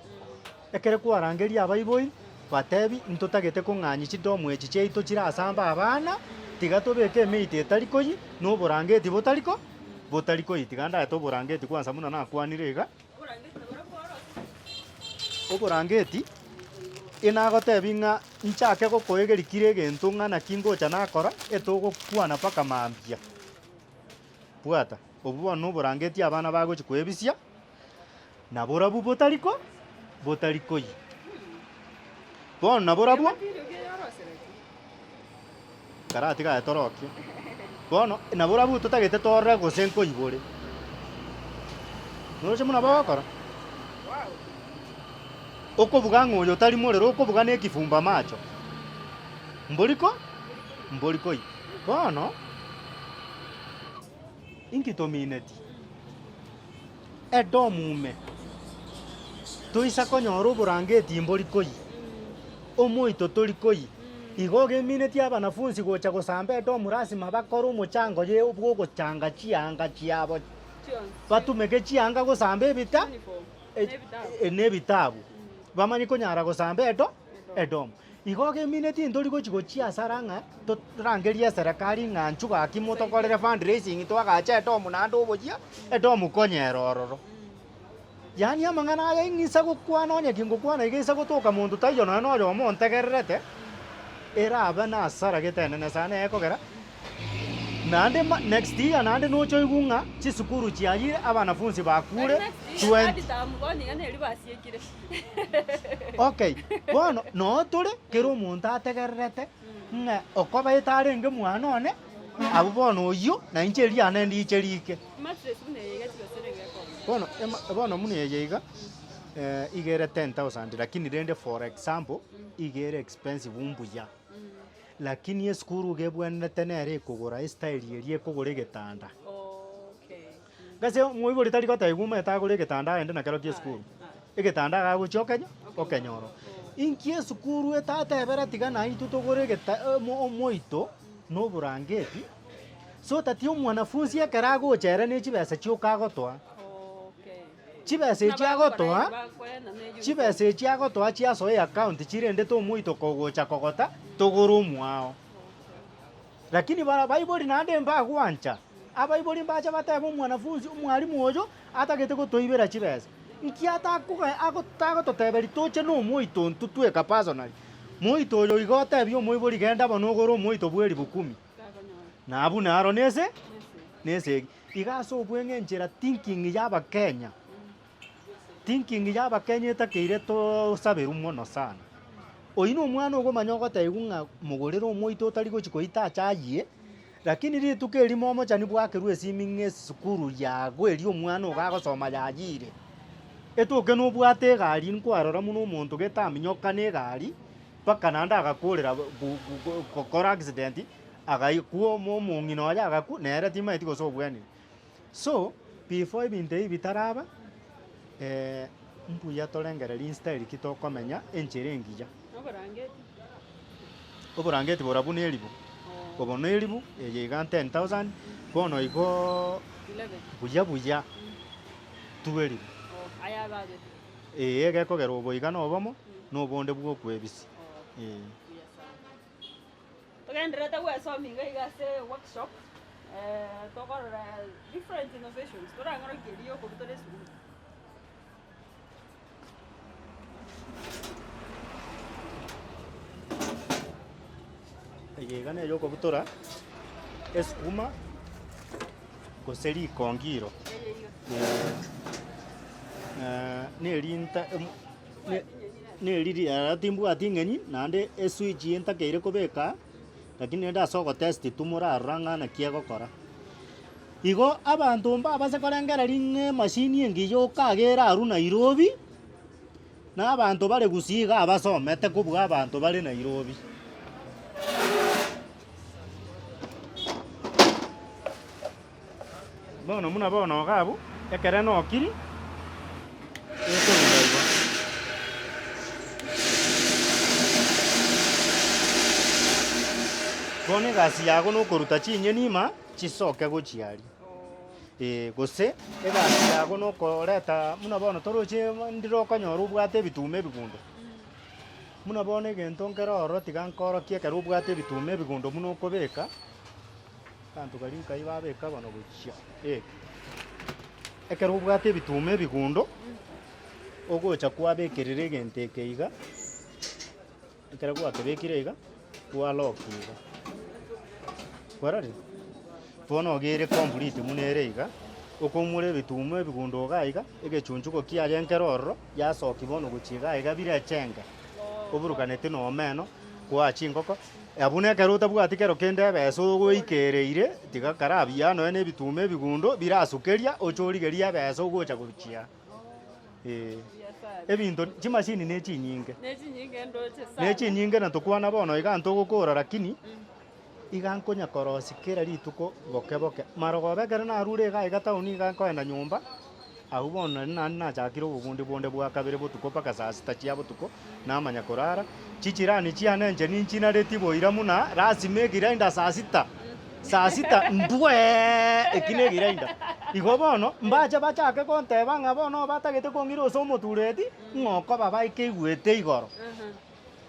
ekere kwarangeria abaibori batebi ntotagete kong'anyichi domu echi chiaito chirasamba abana tiga tobeke emeiti etarikoyi noborangeti botarikoyi tiga ndaete oborangeti kwansa muna nakwanire iga oborangeti enagotebi ng'a nchake gokoegerikire egento ng'a naki ngocha nakora etogokwana paka mambia bwata obu bono oborangeti abana bagochi koebisia naborabu botarikoyi bono naborabwo karati gaetorokia bono naborabu totagete torore gose nkoibore noroche muna bagokora okobuga ng'oyo tari morero okobuga na ekifumba macho mborikoi bono inkitomineti edomume toisa konyora oborangeti mborikoi omoito torikoi igo gemineti abanafunzi gocha gosamba edomu rasima bakora omochango ye bwogochanga chianga chiabo batumeke chianga gosamba ebita nebitabu bamanyi konyara gosamba edomu igo gemineti ntori gochi gochiasara ng'a torangeria eserikari ng'anchu gaki motokorere fundraising twagacha edomu nande oboyia edomu konyera ororo yani amang'ana aya ing'isa gokwana onye kingokwana iga isa gotoka monto taiyo noe noyo omontegererete erabe nasara getenene sana ekogera nande next year nande nochoigu ng'a chisukuru chiayire abanafunzi bakure 20 okay bono no tore kero omonto ategererete ng'a okobaete arenge mwana one abo bono oyo na inche riane ndicherike bono muna eyeiga igere 10,000 lakini rende for example igere expensive umbuya lakini esukuru gebwenete nere ekogora estyle eri ekogora egetanda gase moibori tari gotaiguma etagora egetanda aende nakero kia esukuru egetanda agagochi okenyoro inki esukuru etatebera tiga naitwe togore omoito noborangeti so tati omwanafunzi ekero agochere na echibesa chioka agotwa chibesa chiagotoa chibesa chiagotoa chiasoe account chirende tomoito kogocha kogota togoro omwao lakini bara baibori nande mbagwancha abaibori mbacha bateba omwanafunzi omwalimu oyo atagete gotoibera chibesa iki agotagototeberi toche no omoito ntutweka personally moito oyo iga otebia omoibori genda bono ogoro omoito bweri 10 nabu naro nese iga ase obweng'e enchera thinking ya abakenya etakeire tosaberu mono sana oyi no omwana ogomanya ogotebwa ng'a mogorere omoito otari gochi koita achayie lakini rituko erimo omochani bwakerwa esimi ng'e esukuru yago eri omwana ogo agosoma yayire etoke nobwate egari nkwarora muno omonto getaminyoka na egari mpaka naende agakorera gokora accident agaikwa omong'ina oyo agakwa nere timaeti gose obwenire so before ebinto ebi bitaraba mbuya torengereri instyle ki tokomenya enchera engiya oborangeti bora buna eribu obo na eribu eye iga 10,000 bono igo buya 12 egekogera obo iga nobomo nobonde bwokwebisi tugenderete gwesominga iga ase workshop tokorora different innovations torang'orokeria okorutora esukuru iga neyo okobutora esukuma gose rikongiro neriri timbwati ng'eni naende eswitch entakeire kobeka lakini nende ase ogotesti tumorarora ng'ana kiegokora igo abanto mbabase korengereri ng'e emashini engiya okagera aru Nairobi na abanto bare gusii iga abasomete kobua abanto bare Nairobi bono muna bono gabu ekere nokiri ekobiraibo bono egasi yago nokoruta chinyeni ima chisoke gochiari gose egasi yago nokoreta muna bono toroche ndirokonyora obwate ebitume ebigundo muna bono egento nkero ororo tiga nkorokie ekero obwate ebitume ebigundo muna okobeka kantu kari nkai babeka bono gochia ekero obwate ebitume ebigundo ogocha kwabekerera egento eke iga ekero gwakebekire iga kwaloki iga kwarari bono ogere complete muna ere iga okomura ebitume ebigundo iga iga egechunchuko kiaria nkero ororo yasoki bono gochia iga iga bire echenge oburukanete na omeno kwachi ngoko abuna ekero otabwati kero kende ebesa ogoikereire tiga karabia noe na ebitume ebigundo birasukeria ochorigeria ebesa ogocha gochia ebinto chimashini nechinyinge na tokwana bono iga ntogokora lakini iga nkonya korosi kera rituko boke marogobe kere narure iga iga tauni iga nkoenda nyumba ahu bono nani nachakire obobundi bonde bwa kabere botuko mpaka saa sita chia botuko namanya korara chichirani chianenche ninchinareti boira muna rasima egirainda saa sita ndwe ekine egirainda igo bono mbacha bachake konteba ng'a bono batagete kong'ira ase omotureti ng'oko baba ikeigwete igoro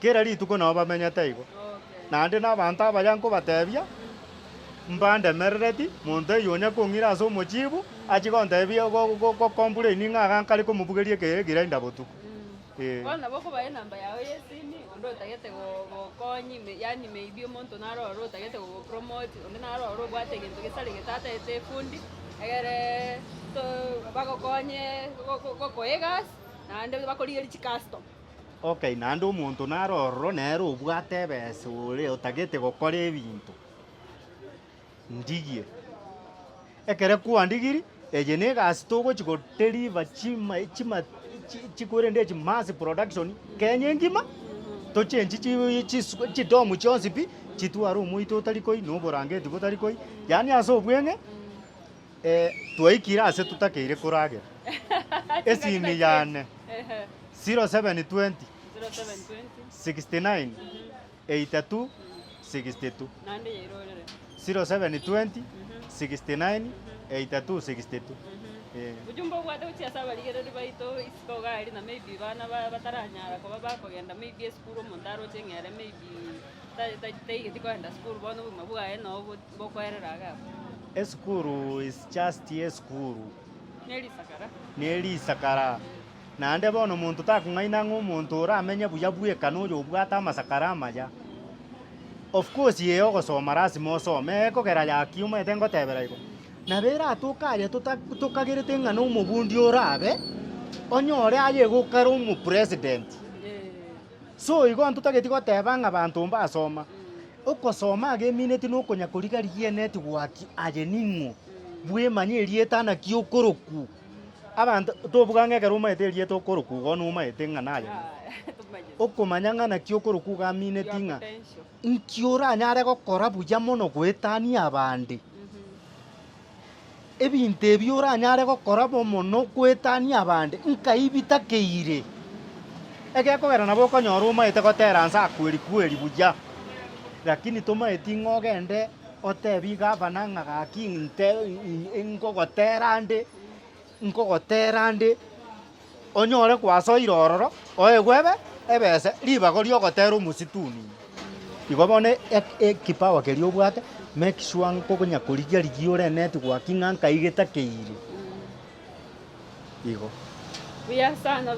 kera rituko nabo bamenyete igo naende na abanto abaya nkobatebia mbandemerereti monto eyonya kong'ira ase omochibu achikontebia gokomplaini ng'aga nkare komobugeria egirainda botuko bono bokobae namba yago ya esimi onde otagete gokonyi yani maybe omonto narora otagete gopromote onde narora obwate egento gesare getataete efundi egere bagokonye gokoegas naende bakorigeria chicustom okay naende omonto narororo nere obwate ebesa ore otagete gokora ebinto ndigie ekere kwandigiri eye na egasi togochi godeliver chikorende echi mass production kenya engima tochenchi chidomu chionsi pi chitwara omoito otari koi noborangeti botari koi yani ase obweng'e twaikire ase tutakeire koragera esimi yane 0720 69 82 62 0720 69 82 62 ujumbe gwate ucia sabarigere baito isiko gari na maybe bana bataranyara ko bakogenda maybe school mondaro chengere maybe tai kwenda school bono mabuga eno bokwereraga. School is just a school. Neri sakara. Nande bono muntu takung'aina ng'omuntu oramenya buya bweka noyo obwata amasakara amaya. Of course yeo gosoma lazima osome kogera yaki umete ngotebera iko. Na bera tukaria tukagirite ng'ana omobundi orabe onyore aye gukara omu president. So igo ntutageti goteba ng'abantu mbasoma. Okosoma agemineti nokonya korigarigie network aye ning'o bwemanye erietana kiokoroku abantu tobugange keruma eterie tokoroku gono umaete ng'anaye okomanya ng'ana kiokoroku gamineti ng'a nkiora nyare gokora buya mono gwetania abande ebintu ebio oranyare gokora mono gwetania abande nkaibita keire egekogera nabo okonyora umaete gotera nsa kweri buya lakini tomaeti ng'ogende otebi gavana ng'agaki nkogotera onyore kwasoire ororo oegwebe ebese ribago riogotera omusituni igo bone kipawa keria obwate make sure nkogonya korigia ore network ng'anka igetakeire igo Via sana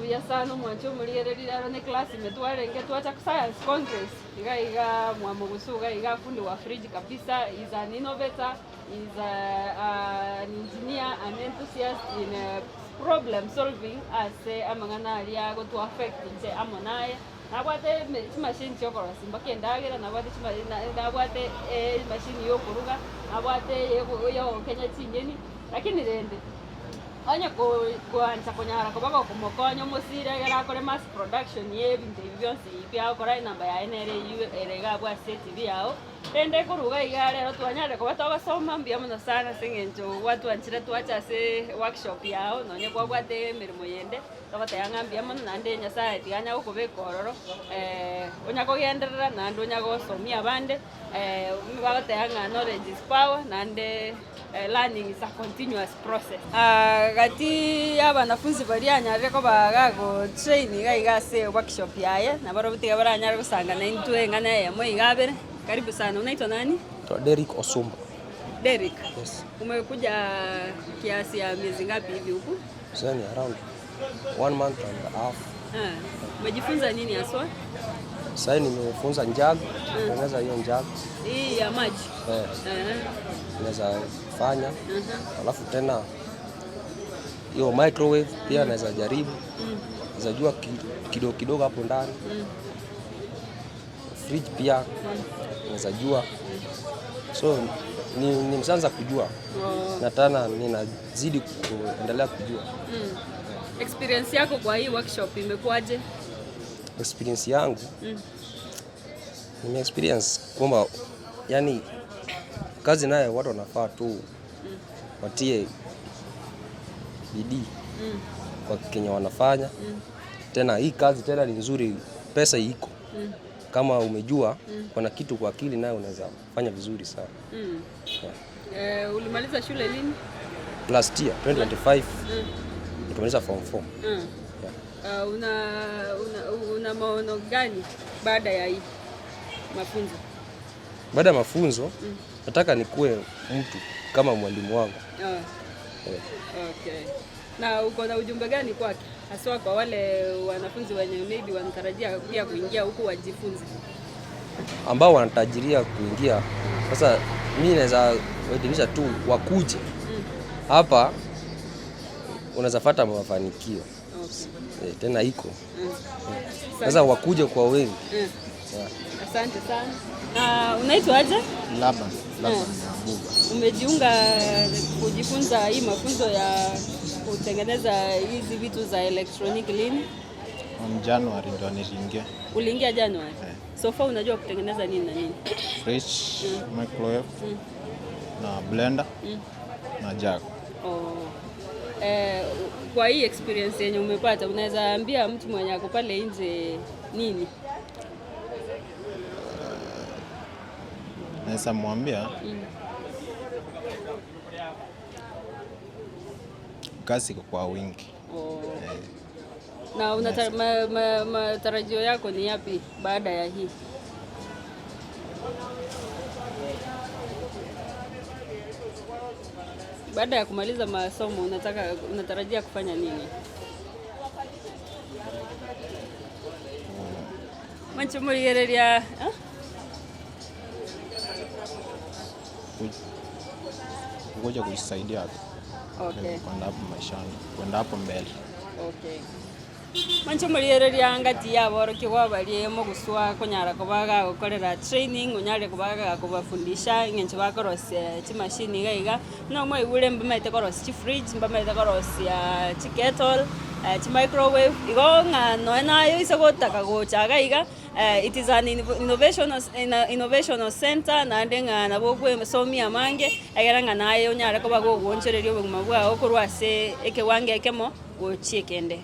mwancho murigereri rero ni class imetwarenge twacha science congress iga mwamugusuga iga fundi wa fridge kabisa is an innovator is an engineer an enthusiast in problem solving as amangana aria go to affect nse amonaye nabwate machine chokora simba kendagira nabwate nabwate machine yo kuruga nabwate yo Kenya chingeni lakini rende anya kuanza kunyara kubaka kumukonyo musire gara kore mass production yebintu byonse ibya kora inamba ya NRU erega bwa CTV yao tende kuruga igare ro twanyare kuba twabasoma mbia muno sana singenjo watu anchire twacha se workshop yao nonye kwa gwate mirimo yende tabata yanga mbia muno nande nyasaye tiganya gukubeka ororo onya kugenderera nande onya gosomia bande bagate yanga knowledge is power nande learning is a continuous process. Gati abanafunzi bari anyare ko bagago training gaiga se workshop yaye na barobutiga baranyare gusanga na intwe ngana yamwe igabere. Karibu sana. Unaitwa nani? Derrick Osumba. Derrick. Yes. Umekuja kiasi ya miezi ngapi hivi huku? Sasa around 1 month and a half. Umejifunza nini haswa? Sasa nimefunza njag, naweza hiyo njag. Hii ya maji. Naweza fanya. Alafu tena hiyo microwave pia naweza jaribu. Naweza jua kidogo hapo ndani. Fridge pia naweza jua. So ni msanza kujua. Na tena ninazidi kuendelea kujua. Experience yako kwa hii workshop imekuwaje? Experience yangu nime experience kwamba yani kazi naye watu wanafaa tu watie bidii kwa Kenya wanafanya. Tena hii kazi tena ni nzuri, pesa iko. Kama umejua kuna kitu kwa akili naye unaweza fanya vizuri sana. Ulimaliza shule lini? Last year 2025 nikamaliza form 4. Una maono gani baada ya hii mafunzo? Baada ya mafunzo nataka nikuwe mtu kama mwalimu wangu. Okay. Na uko na ujumbe gani kwake? Haswa kwa wale wanafunzi wenye maybe wanatarajia pia kuingia huku wajifunze. Ambao wanatajiria kuingia. Sasa mimi naweza waelimisha tu wakuje. Hapa unaweza pata mafanikio. Okay. Tena iko. Sasa wakuje kwa wengi. Asante sana. Unaitwa aje? Laban. Umejiunga kujifunza hii mafunzo ya kutengeneza hizi vitu za electronic lini? January ndo niliingia. Uliingia January? So far unajua kutengeneza nini na nini? Fridge, microwave, na blender, na jug. Kwa hii experience yenye umepata unaweza ambia mtu mwenye ako pale nje nini? Naweza mwambia kazi iko kwa wingi. Na matarajio yako ni yapi baada ya hii? Baada ya kumaliza masomo unatarajia kufanya nini? Mancho murigereria Kuja kujisaidia tu. Okay. Kwenda hapo maishani, kwenda hapo mbele. Okay. Mancho murigereria ngati yabo rokigwa bari mo guswa kunyara kubaga gukorera training unyare kubaga kubafundisha ingenchi bakorose chi machine gaiga no mo igure mbamete korose chi fridge mbamete korose chi kettle chi microwave igonga no nayo isagotaka gochaga iga. It is an innovational center na ndenga na bogwe somi amange ageranga nayo nyara kubago gonchererio buguma bwa okurwase ekewange ekemo gochiekende.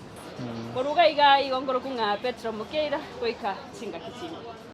Koruga iga igongoro kunga Petra Mukeira koika singa kitini.